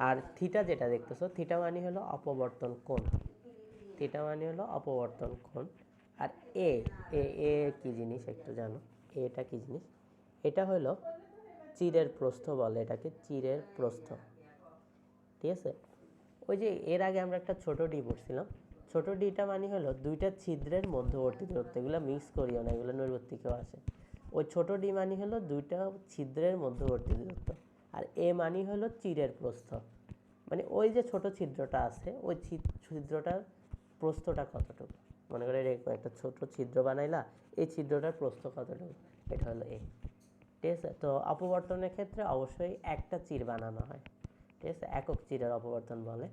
Speaker 1: আর থিটা যেটা দেখতেছো, থিটা মানে হলো অপবর্তন কোণ, থিটা মানে হলো অপবর্তন কোণ। আর এ এ এ কি জিনিস একটু জানো, এটা কি জিনিস? এটা হলো চিরের প্রস্থ বলে এটাকে, চিরের প্রস্থ। ঠিক আছে, ওই যে এর আগে আমরা একটা ছোট ডি পড়ছিলাম, ছোট ডিটা মানে হলো দুইটা ছিদ্রের মধ্যবর্তী দূরত্ব, এগুলো মিক্স করিও না, এগুলো নৈর্ব্যক্তিকেও আসে। ওই ছোট ডি মানে হলো দুইটা ছিদ্রের মধ্যবর্তী দূরত্ব, আর এ মানে হলো চিরের প্রস্থ। মানে ওই যে ছোট ছিদ্রটা আছে, ওই ছিদ্রটার প্রস্থটা কতটুকু, মনে করে এরকম একটা ছোট ছিদ্র বানাইলা, এই ছিদ্রটার প্রস্থ কতটুকু, এটা হলো এ। ঠিক আছে, তো অপবর্তনের ক্ষেত্রে অবশ্যই একটা চির বানানো হয়, ঠিক আছে, একক চিরের অপবর্তন বলে।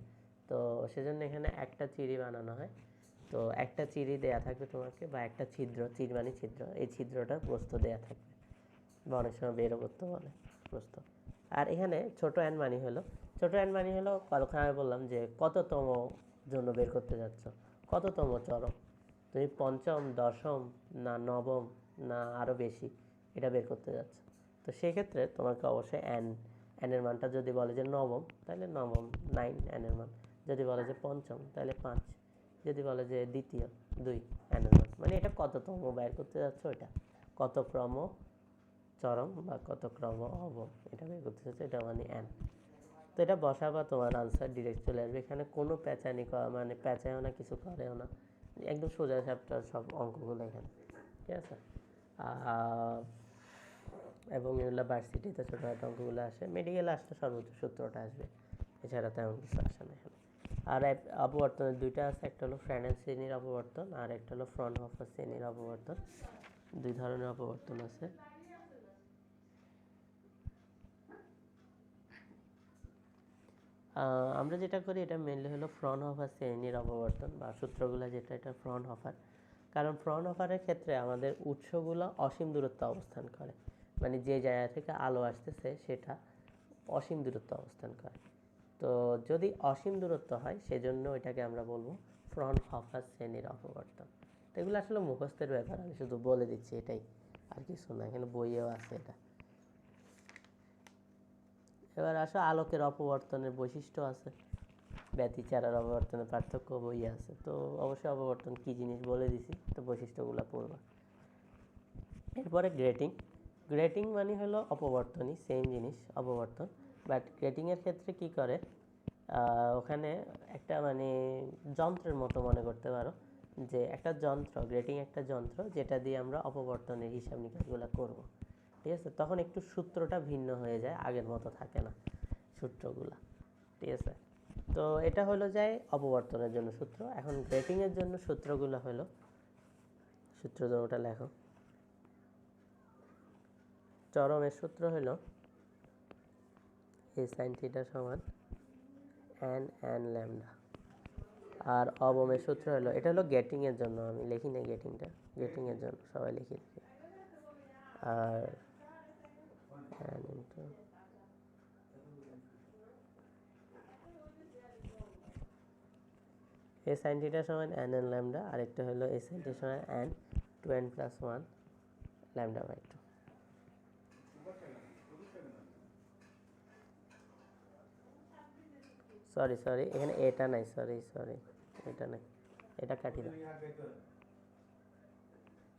Speaker 1: তো সেজন্য এখানে একটা চিরি বানানো হয়। তো একটা চিরি দেয়া থাকবে তোমাকে, বা একটা ছিদ্র, চির মানে ছিদ্র, এই ছিদ্রটার প্রস্থ দেয়া থাকবে, বা অনেক সময় বেরো করতে বলে প্রস্থ। আর এখানে ছোট এন মানি হলো, ছোট এন মানি হলো কতক্ষণ আমি বললাম যে কততম জন্য বের করতে যাচ্ছ, কততম চরম, তুমি পঞ্চম, দশম, না নবম, না আরও বেশি, এটা বের করতে যাচ্ছ। তো সেক্ষেত্রে তোমাকে অবশ্যই এনের মানটা যদি বলে যে নবম, তাহলে নবম 9 এনের মান, যদি বলে যে পঞ্চম তাহলে 5, যদি বলে যে দ্বিতীয় 2 এনের মান, মানে এটা কততম বের করতে যাচ্ছ, এটা কত ক্রম চরম বা কত ক্রম অবম, এটা বের করতে যাচ্ছ, এটা মানে এন। তো এটা বসাবা, তোমার আনসার ডিরেক্ট চলে আসবে। এখানে কোনো প্যাঁচানি মানে প্যাঁচায়ও না, কিছু করেও না, একদম সোজা চ্যাপ্টার সব অঙ্কগুলো এখানে, ঠিক আছে। এবং এগুলো ভার্সিটিতে ছোটোখাটো অঙ্কগুলো আসে, মেডিকেলে আসলে সর্বোচ্চ সূত্রটা আসবে, এছাড়া তেমন কিছু আসে না এখানে। আর অপবর্তনের দুইটা আছে, একটা হলো ফ্রেনেল শ্রেণীর অপবর্তন, আর একটা হলো ফ্রনহোফার শ্রেণীর অপবর্তন। দুই ধরনের অপবর্তন আছে। আমরা যেটা করি এটা মেনলি হলো ফ্রনহোফার শ্রেণীর অপবর্তন বা সূত্রগুলো, যেটা এটা ফ্রনহোফার। কারণ ফ্রনহোফারের ক্ষেত্রে আমাদের উৎসগুলো অসীম দূরত্ব অবস্থান করে, মানে যে জায়গা থেকে আলো আসতেছে সেটা অসীম দূরত্ব অবস্থান করে। তো যদি অসীম দূরত্ব হয় সেজন্য এটাকে আমরা বলবো ফ্রনহোফার শ্রেণীর অপবর্তন। তো এগুলো আসলে মুখস্থের ব্যাপার, আমি শুধু বলে দিচ্ছি এটাই, আর কিছু না, এখানে বইয়েও আছে এটা। এবার আসো আলোকের অপবর্তনের বৈশিষ্ট্য আছে, ব্যতিচারের অপবর্তনের পার্থক্য বই আছে। তো অবশ্যই অপবর্তন কী জিনিস বলে দিছি, তো বৈশিষ্ট্যগুলো পড়বা। এরপরে গ্রেটিং। গ্রেটিং মানে হলো অপবর্তনই, সেম জিনিস অপবর্তন, বাট গ্রেটিংয়ের ক্ষেত্রে কি করে, ওখানে একটা মানে যন্ত্রের মতো মনে করতে পারো, যে একটা যন্ত্র, গ্রেটিং একটা যন্ত্র যেটা দিয়ে আমরা অপবর্তনের হিসাব নিকাশগুলো করব, ঠিক আছে। তখন একটু সূত্রটা ভিন্ন হয়ে যায়, আগের মতো থাকে না সূত্রগুলা, ঠিক আছে। তো এটা হলো যায় অপবর্তনের জন্য সূত্র। এখন গ্রেটিংয়ের জন্য সূত্রগুলো হলো, সূত্র ওটা লেখো। চরমের সূত্র হলো এ সাইন থিটা সমান এন এন ল্যামডা। আর অবমের সূত্র হলো, এটা হলো গেটিংয়ের জন্য, আমি লিখি না গেটিংটা, গেটিংয়ের জন্য সবাই লিখি দিই। আর n into a sine theta সমান এন এন ল্যামডা, আরেকটা হলো এ সাইন থিটা সমান n 2n + 1 lambda by 2। Sorry এখানে এটা নাই, সরি এটা নাই, এটা কাটি দাও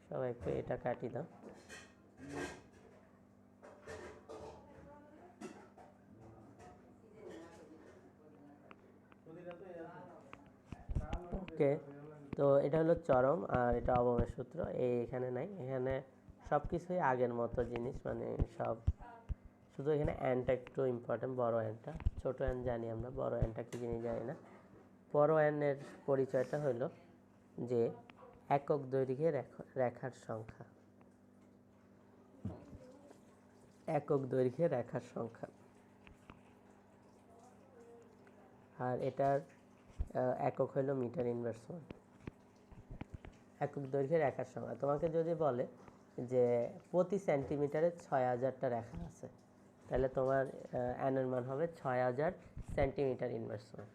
Speaker 1: সবাই, একটু এটা কাটি দাও। ওকে, তো এটা হলো চরম, আর এটা অবমের সূত্র, এখানে নাই, এখানে সব কিছুই আগের মতো জিনিস, মানে সব, শুধু এখানে অ্যানটা একটু ইম্পর্টেন্ট, বড় অ্যানটা, ছোট অ্যান জানি আমরা, বড় অ্যানটা কি জিনিস জানি না। বড় অ্যানের পরিচয়টা হলো যে একক দৈর্ঘ্যের রেখার সংখ্যা, একক দৈর্ঘ্যের রেখার সংখ্যা। আর এটার একক হলো মিটার ইনভার্স 1। একক দৈর্ঘ্যের রেখার সংখ্যা, তোমাকে যদি বলে যে প্রতি সেন্টিমিটারে 6000টা রেখা আছে, তাহলে তোমার অ্যানের মান হবে 6000 সেন্টিমিটার ইনভার্স 1।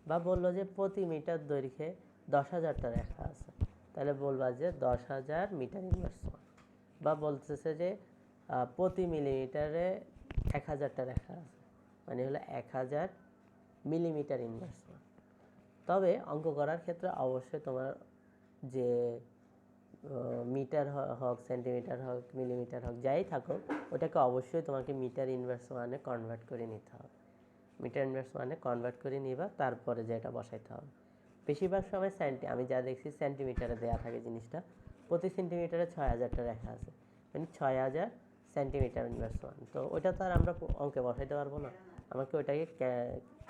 Speaker 1: বা বললো যে প্রতি মিটার দৈর্ঘ্যে 10,000টা রেখা আছে, তাহলে বলবা যে 10,000 মিটার ইনভার্স 1। বা বলতেছে যে প্রতি মিলিমিটারে 1000টা রেখা আছে, মানে হলো 1000 মিলিমিটার ইনভার্স 1। তবে অঙ্ক করার ক্ষেত্রে অবশ্যই তোমার যে মিটার হোক, সেন্টিমিটার হোক, মিলিমিটার হোক, যাই থাকুক, ওটাকে অবশ্যই তোমাকে মিটার ইনভার্স 1-এ কনভার্ট করে নিতে হবে। মিটার ইনভার্স 1-এ কনভার্ট করে নিবা, তারপরে যেটা বসাইতে হবে। বেশিরভাগ সময় আমি যা দেখছি সেন্টিমিটারে দেওয়া থাকে জিনিসটা, প্রতি সেন্টিমিটারে 6000টা রেখা আছে, মানে 6000 সেন্টিমিটার ইনভার্স 1। তো ওইটা তো আর আমরা অঙ্কে বসাইতে পারবো না, আমাকে ওইটাকে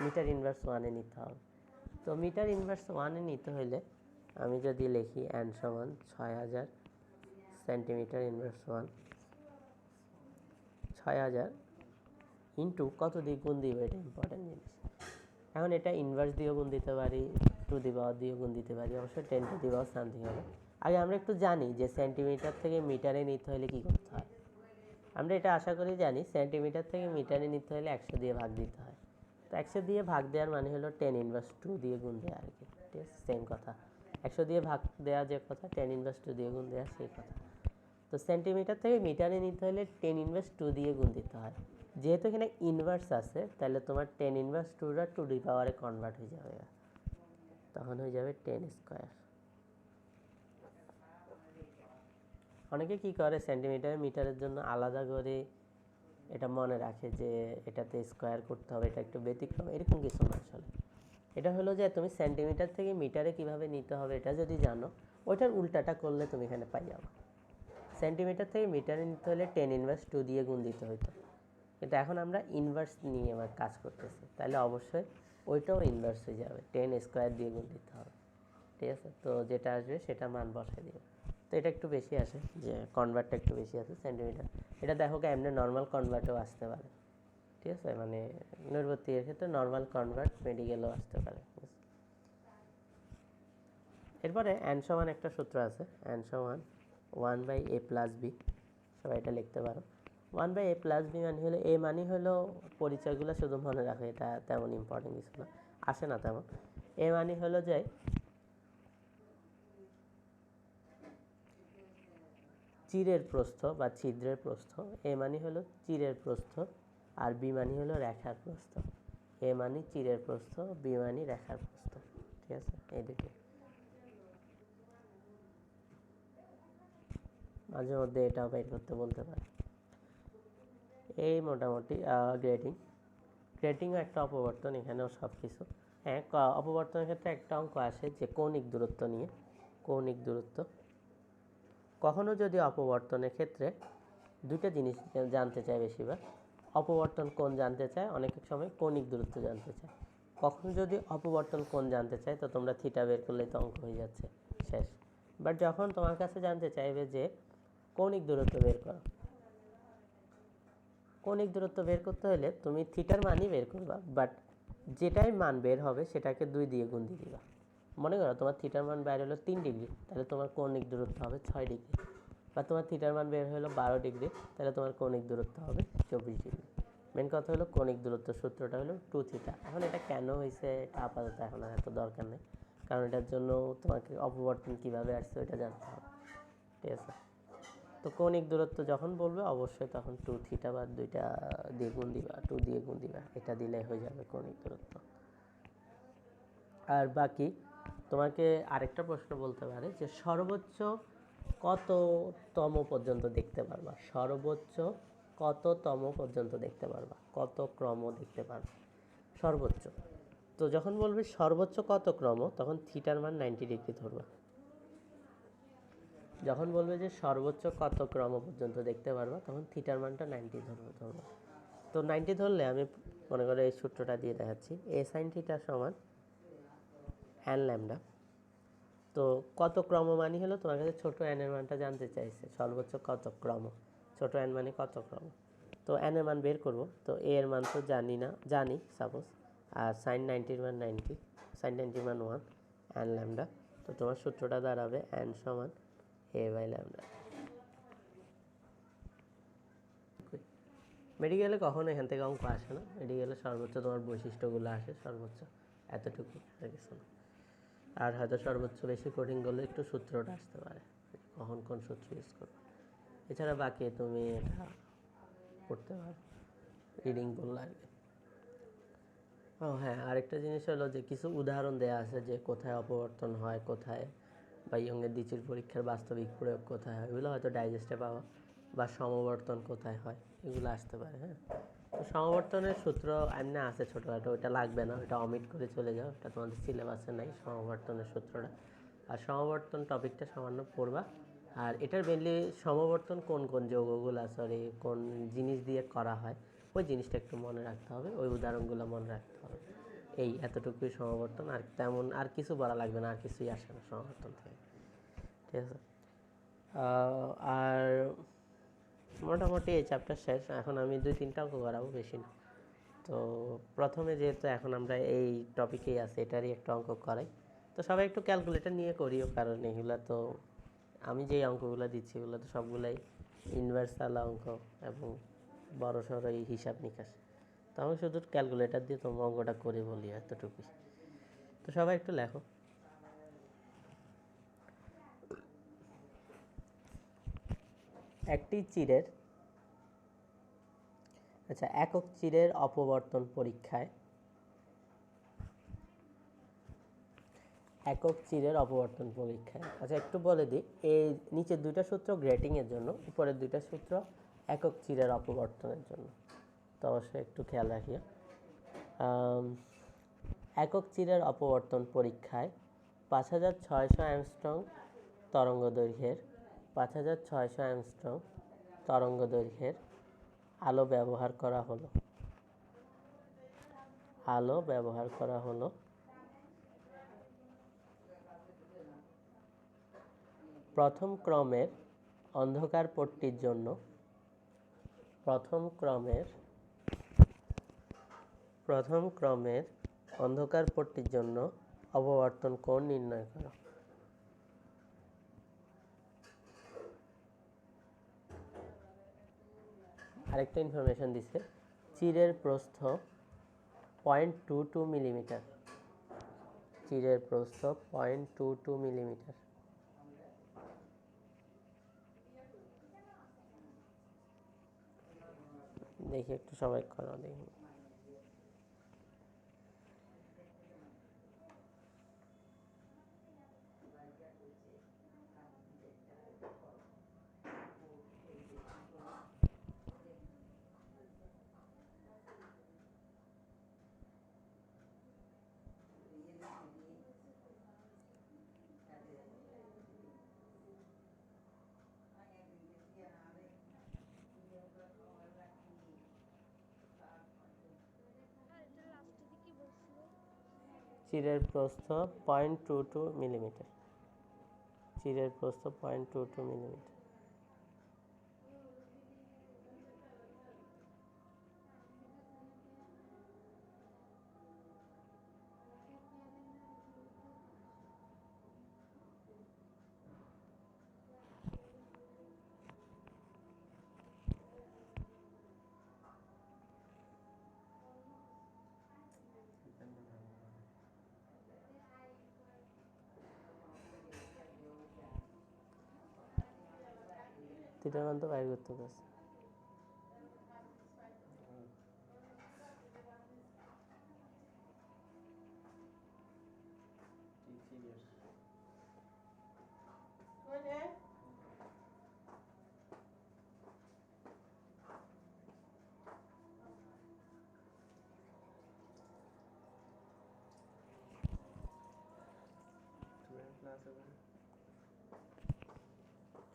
Speaker 1: মিটার ইনভার্স 1-এ নিতে হবে। তো মিটার ইনভার্স 1-এ নিতে হলে আমি যদি লিখি এন সমান 6000 সেন্টিমিটার ইনভার্স 1, 6000 ইন্টু কত দিয়ে গুণ দিব, এটা ইম্পর্টেন্ট জিনিস। এখন এটা ইনভার্স দিয়েও গুণ দিতে পারি, টু দি পাওয়ার দিয়েও গুণ দিতে পারি, অবশ্যই 10 টু দি পাওয়ার সামথিং হবে। আগে আমরা একটু জানি যে সেন্টিমিটার থেকে মিটারে নিতে হলে কী করতে হয়। আমরা এটা আশা করি জানি, সেন্টিমিটার থেকে মিটারে নিতে হলে 100 দিয়ে ভাগ দিতে হয়। তো 100 দিয়ে ভাগ দেওয়ার মানে হলো 10 ইনভার্স 2 দিয়ে গুণ দেওয়া আর কি, ঠিক আছে, সেম কথা। 100 দিয়ে ভাগ দেওয়া যে কথা, 10 ইনভার্স 2 দিয়ে গুণ দেওয়া সেই কথা। তো সেন্টিমিটার থেকে মিটারে নিতে হলে 10 ইনভার্স 2 দিয়ে গুণ দিতে হয়। যেহেতু এখানে ইনভার্স আছে, তাহলে তোমার 10 ইনভার্স 2টা টু দি পাওয়ারে কনভার্ট হয়ে যাবে, তখন হয়ে যাবে 10 স্কোয়ার। অনেকে কী করে, সেন্টিমিটার মিটারের জন্য আলাদা করে এটা মনে রাখে যে এটাতে স্কোয়ার করতে হবে, এটা একটু ব্যতিক্রম, এরকম কিছু না আসলে। এটা হলো যে তুমি সেন্টিমিটার থেকে মিটারে কিভাবে নিতে হবে এটা যদি জানো, ওইটার উল্টাটা করলে তুমি এখানে পাই যাবে। সেন্টিমিটার থেকে মিটারে নিতে হলে 10 ইনভার্স 2 দিয়ে গুণ দিতে হইতো, কিন্তু এখন আমরা ইনভার্স নিয়ে আমার কাজ করতেছি, তাহলে অবশ্যই ওইটাও ইনভার্স হয়ে যাবে, 10 স্কোয়ার দিয়ে গুণ দিতে হবে, ঠিক আছে। তো যেটা আসবে সেটা মান বসাই দিবে। তো এটা একটু বেশি আসে, যে কনভার্টটা একটু বেশি আছে সেন্টিমিটার। এটা দেখো এমনি নর্মাল কনভার্টও আসতে পারে, ঠিক আছে, মানে নির্বর্তী এর ক্ষেত্রে নর্মাল কনভার্ট মেডিকেলও আসতে পারে। এরপরে অ্যান সমান একটা সূত্র আছে, অ্যান সমান 1/a + b, সবাই এটা লিখতে পারো। 1/a + b মানে হলো, এ মানে হলো, পরিচয়গুলো শুধু মনে রাখো, এটা তেমন ইম্পর্টেন্ট কিছু না, আসে না তেমন। এ মানে হলো যে চিরের প্রস্থ বা ছিদ্রের প্রস্থ, এ মানে হলো চিরের প্রস্থ, আর বি মানে হলো রেখার প্রস্থ। এ মানে চিরের প্রস্থ, বি মানে রেখার প্রস্থ, ঠিক আছে, এই দুটো। মাঝে মধ্যে এটাও বের করতে বলতে পারে। এই মোটামুটি গ্রেডিং। গ্রেডিংও একটা অপবর্তন, এখানেও সব কিছু। হ্যাঁ, অপবর্তনের ক্ষেত্রে একটা অঙ্ক আসে যে কৌণিক দূরত্ব নিয়ে। কৌণিক দূরত্ব কখনো যদি অপবর্তনের ক্ষেত্রে দুইটা জিনিস জানতে চায় বেশিরভাগ, অপবর্তন কোণ জানতে চায়, অনেক সময় কৌণিক দূরত্ব জানতে চায়। কখনো যদি অপবর্তন কোণ জানতে চায়, তো তোমরা থিটা বের করলেই তো অঙ্ক হয়ে যাচ্ছে, শেষ। বাট যখন তোমার কাছে জানতে চাইবে যে কৌণিক দূরত্ব বের করো, কৌণিক দূরত্ব বের করতে হলে তুমি থিটার মানই বের করবা, বাট যেটাই মান বের হবে সেটাকে 2 দিয়ে গুণ দিয়ে দিবা। মনে করো তোমার থিটার মান বের হলো 3 ডিগ্রি, তাহলে তোমার কৌণিক দূরত্ব হবে 6 ডিগ্রি। বা তোমার থিটার মান বের হলো 12 ডিগ্রি, তাহলে তোমার কৌণিক দূরত্ব হবে 24 ডিগ্রি। মেন কথা হলো কৌণিক দূরত্ব সূত্রটা হলো 2 থিটা। এখন এটা কেন হয়েছে এটা আপাতত এখন আর এত দরকার নেই, কারণ এটার জন্য তোমাকে অপবর্তন কীভাবে আসছে ওইটা জানতে হবে, ঠিক আছে। তো কৌণিক দূরত্ব যখন বলবে অবশ্যই তখন 2 থিটা বা 2টা দিয়ে গুণ দিবা, 2 দিয়ে গুণ দিবা, এটা দিলে হয়ে যাবে কৌণিক দূরত্ব। আর বাকি তোমাকে আরেকটা প্রশ্ন বলতে পারে যে সর্বোচ্চ কততম পর্যন্ত দেখতে পারবা, সর্বোচ্চ কততম পর্যন্ত দেখতে পারবা, কত ক্রম দেখতে পারবা সর্বোচ্চ। তো যখন বলবে সর্বোচ্চ কত ক্রম, তখন থিটার মান 90 ডিগ্রি ধরবা। যখন বলবে যে সর্বোচ্চ কত ক্রম পর্যন্ত দেখতে পারবা, তখন থিটার মানটা 90 ধরবা। তো 90 ধরলে আমি মনে করে এই সূত্রটা দিয়ে দেখাচ্ছি, এ সাইন থিটা সমান n ল্যামডা। তো কত ক্রম মানে হলো তোমার কাছে ছোট n এর মানটা জানতে চাইছে, সর্বোচ্চ কত ক্রম, ছোট n মানে কত ক্রম। তো n এর মান বের করব, তো a এর মান তো জানি না, জানি সাপোজ, আর সাইন 90 এর মান 90, সাইন 90 এর মান 1 n ল্যামডা। তো তোমার সূত্রটা দাঁড়াবে n সমান a বাই ল্যামডা। মেডিকেলে কখনো এখান থেকে অঙ্ক আসে না, মেডিকেলে সর্বোচ্চ তোমার বৈশিষ্ট্যগুলো আসে, সর্বোচ্চ এতটুকু, আর কিছু না। আর হয়তো সর্বোচ্চ বেশি কঠিন করলে একটু সূত্রটা আসতে পারে, কখন কোন সূত্র ইউজ করবে। এছাড়া বাকি তুমি এটা করতে পারো, রিডিং করলে আর কি। ও হ্যাঁ, আরেকটা জিনিস হলো যে কিছু উদাহরণ দেওয়া আছে যে কোথায় অপবর্তন হয়, কোথায় বা ইয়ংয়ের দ্বিতীয় পরীক্ষার বাস্তবিক প্রয়োগ কোথায় হয়, এগুলো হয়তো ডাইজেস্টে পাওয়া, বা সমবর্তন কোথায় হয়, এগুলো আসতে পারে। হ্যাঁ, তো সমবর্তনের সূত্র এমনি আছে ছোটোখাটো, ওটা লাগবে না, ওটা অমিট করে চলে যাও, এটা তোমাদের সিলেবাসে নাই সমবর্তনের সূত্রটা। আর সমবর্তন টপিকটা সামান্য পড়বা। আর এটার মেনলি সমবর্তন কোন কোন যৌগগুলো, সরি কোন জিনিস দিয়ে করা হয়, ওই জিনিসটা একটু মনে রাখতে হবে, ওই উদাহরণগুলো মনে রাখতে হবে। এই এতটুকুই সমবর্তন, আর তেমন আর কিছু বলা লাগবে না, আর কিছুই আসে না সমবর্তন থেকে, ঠিক আছে। আর মোটামুটি এই চ্যাপ্টার শেষ। এখন আমি 2-3টা অঙ্ক করাবো, বেশি না। তো প্রথমে যেহেতু এখন আমরা এই টপিকেই আছি, এটারই একটা অঙ্ক করাই। তো সবাই একটু ক্যালকুলেটর নিয়ে করিও, কারণ এগুলো তো আমি যেই অঙ্কগুলো দিচ্ছি এগুলো তো সবগুলাই ইনভার্সাল অঙ্ক এবং বড় সড়ো এই হিসাব নিকাশ। তো আমি শুধু ক্যালকুলেটর দিয়ে তোমার অঙ্কটা করে বলি এতটুকুই। তো সবাই একটু লেখো। একটি চিরের একক চিরের অপবর্তন পরীক্ষায় একটু বলে দিই, এই নিচের দুইটা সূত্র গ্রেটিং এর জন্য, উপরের দুইটা সূত্র একক চিরের অপবর্তনের জন্য। তো অবশ্যই একটু খেয়াল রাখিও। একক চিরের অপবর্তন পরীক্ষায় 5600 অ্যাংস্ট্রম তরঙ্গ দৈর্ঘ্যের আলো ব্যবহার করা হলো প্রথম ক্রমের অন্ধকার পট্টির জন্য অপবর্তন কোণ নির্ণয় করো। আরেকটা ইনফরমেশন দিছে, চিরের প্রস্থ 0.22 মিলিমিটার। দেখি একটু সবাই করো দেখি। চিরের প্রস্থ 0.22 মিলিমিটার। থিটার মান তো বাইর করতে পারছি।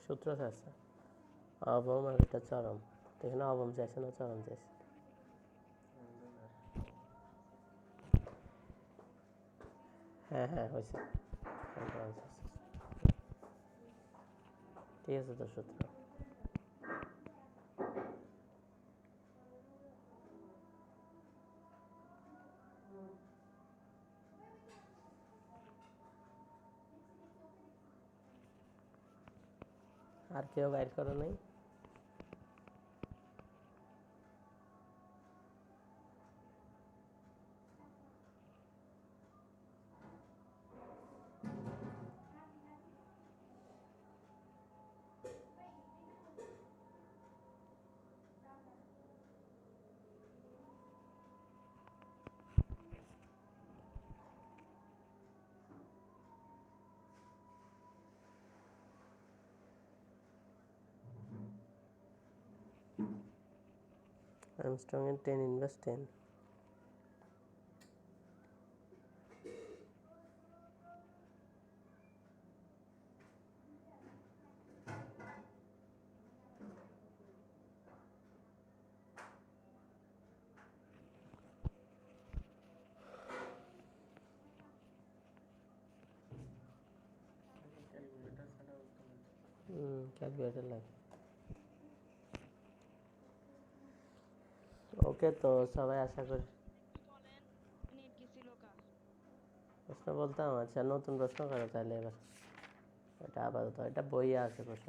Speaker 1: সূত্র চাচ্ছে অবম আর একটা চরম, এখানে অবম চাইছে না চরম চাইছে। হ্যাঁ হয়েছে, ঠিক আছে। তো সূত্র আর কেউ বাইর করো নাই? আর্মস্ট্রং এর 10^10। ক্যালকুলেটর লাগে। ওকে, তো সবাই আশা করি প্রশ্ন বলতাম। আচ্ছা, নতুন প্রশ্ন করো তাহলে এবার। এটা আপাতত এটা বইয়ে আছে প্রশ্ন।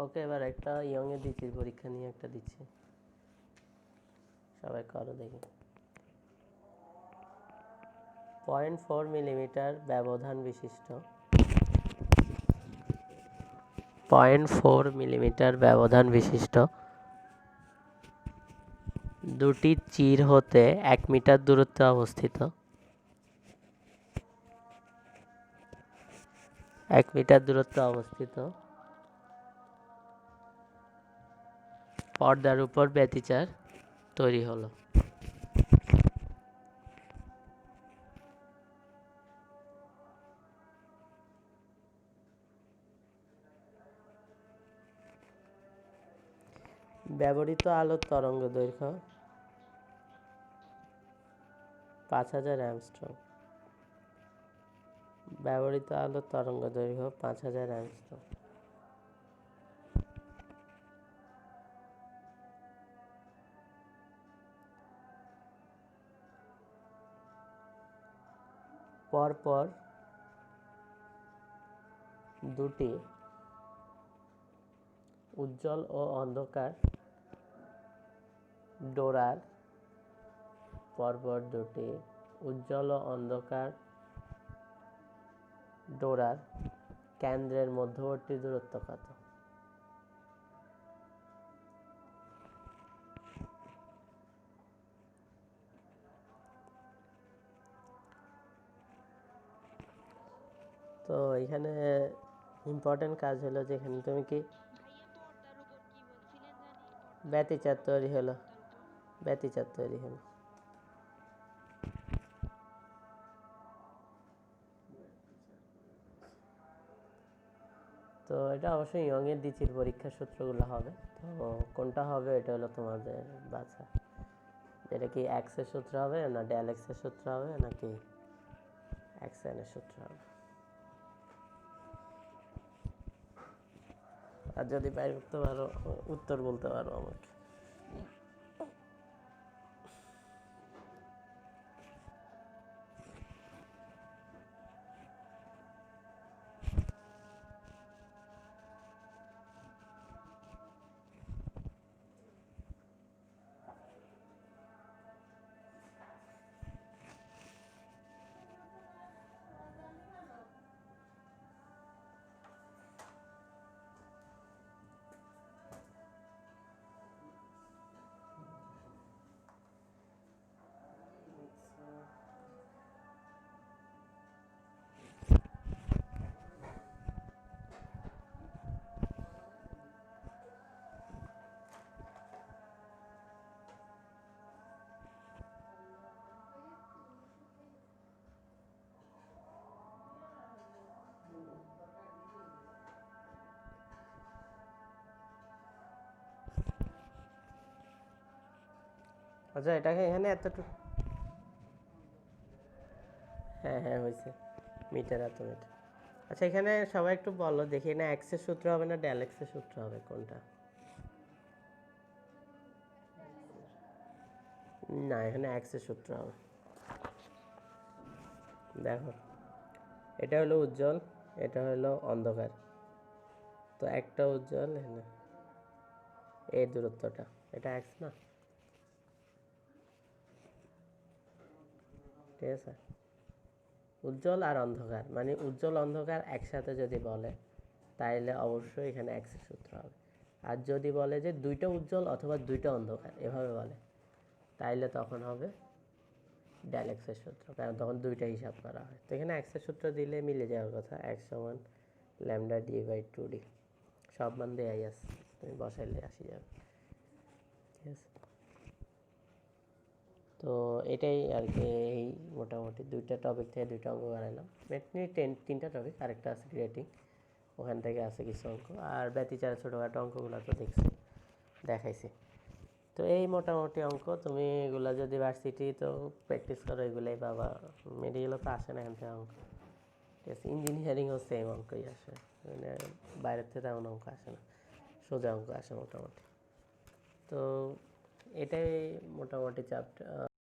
Speaker 1: ওকে, এবার একটা ইয়ং এ দিচ্ছি, পরীক্ষা নিয়ে একটা দিচ্ছি, সবাই করো দেখি। 0.4 মিলিমিটার ব্যবধান বিশিষ্ট 0.4 মিলিমিটার ব্যবধান বিশিষ্ট দুটি চির হতে 1 মিটার দূরত্বে অবস্থিত 1 মিটার দূরত্বে অবস্থিত পর্দার উপর ব্যতিচার তৈরি হলো। ব্যবহৃত আলোর তরঙ্গ দৈর্ঘ্য 5000 অ্যাংস্ট্রম। ব্যবহৃত আলোর তরঙ্গ দৈর্ঘ্য 5000 অ্যাংস্ট্রম। পরপর দুটি উজ্জ্বল ও অন্ধকার ডোরার পরপর দুটি উজ্জ্বল ও অন্ধকার ডোরার কেন্দ্রের মধ্যবর্তী দূরত্ব কত? তো এখানে ইম্পর্টেন্ট কাজ হলো যে এখানে তুমি কি ব্যতিচার তৈরি হলো, ব্যতিচার তৈরি হলো। তো এটা অবশ্যই ইয়ং এর দিচির পরীক্ষার সূত্রগুলো হবে। তো কোনটা হবে এটা হলো তোমাদের বাছা। এটা কি এক্স এর সূত্র হবে না ডেল এক্স এর সূত্র হবে নাকি এক্স এন এর সূত্র হবে? আর যদি বাইরে করতে পারো উত্তর বলতে পারো আমাকে। আচ্ছা, এটাকে এখানে এতটুকু, হ্যাঁ হ্যাঁ হয়েছে, মিটার এত মিটার। আচ্ছা, এখানে সবাই একটু বলো দেখি, না এক্স এর সূত্র হবে না ডেল এক্স এর সূত্র হবে, কোনটা? না, এখানে এক্স এর সূত্র হবে। দেখো, এটা হলো উজ্জ্বল, এটা হলো অন্ধকার। তো একটা উজ্জ্বল এখানে এই দূরত্বটা, এটা এক্স না? ঠিক আছে, উজ্জ্বল আর অন্ধকার মানে উজ্জ্বল অন্ধকার একসাথে যদি বলে তাইলে অবশ্যই এখানে এক্স এর সূত্র হবে। আর যদি বলে যে দুইটা উজ্জ্বল অথবা দুইটা অন্ধকার এভাবে বলে তাইলে তখন হবে ডেল এক্স এর সূত্র, কারণ তখন দুইটা হিসাব করা হয়। তো এখানে এক্স এর সূত্র দিলে মিলে যাওয়ার কথা, এক্স সমান ল্যামডা ডি বাই 2d। সব মান দেয়াই আছে, তুমি বসাইলে আসি যাবে। ঠিক আছে, তো এটাই আর কি। এই মোটামুটি দুইটা টপিক থেকে দুইটা অঙ্ক বানাইলাম। মেটনি তিনটা টপিক, আরেকটা আছে গ্রেটিং, ওখান থেকে আছে কিছু অঙ্ক। আর ব্যতিচার ছোটোখাটো অঙ্কগুলো তো দেখছি, দেখাইছি। তো এই মোটামুটি অঙ্ক, তুমি এগুলো যদি ভার্সিটি তো প্র্যাকটিস করো এগুলোই পাবা। মেডিকেলও তো আসে না এখান থেকে অঙ্ক। ঠিক আছে, ইঞ্জিনিয়ারিংও সেম অঙ্কই আসে। মানে বাইরের থেকে তেমন অঙ্ক আসে না, সোজা অঙ্ক আসে মোটামুটি। তো এটাই মোটামুটি চ্যাপ্টার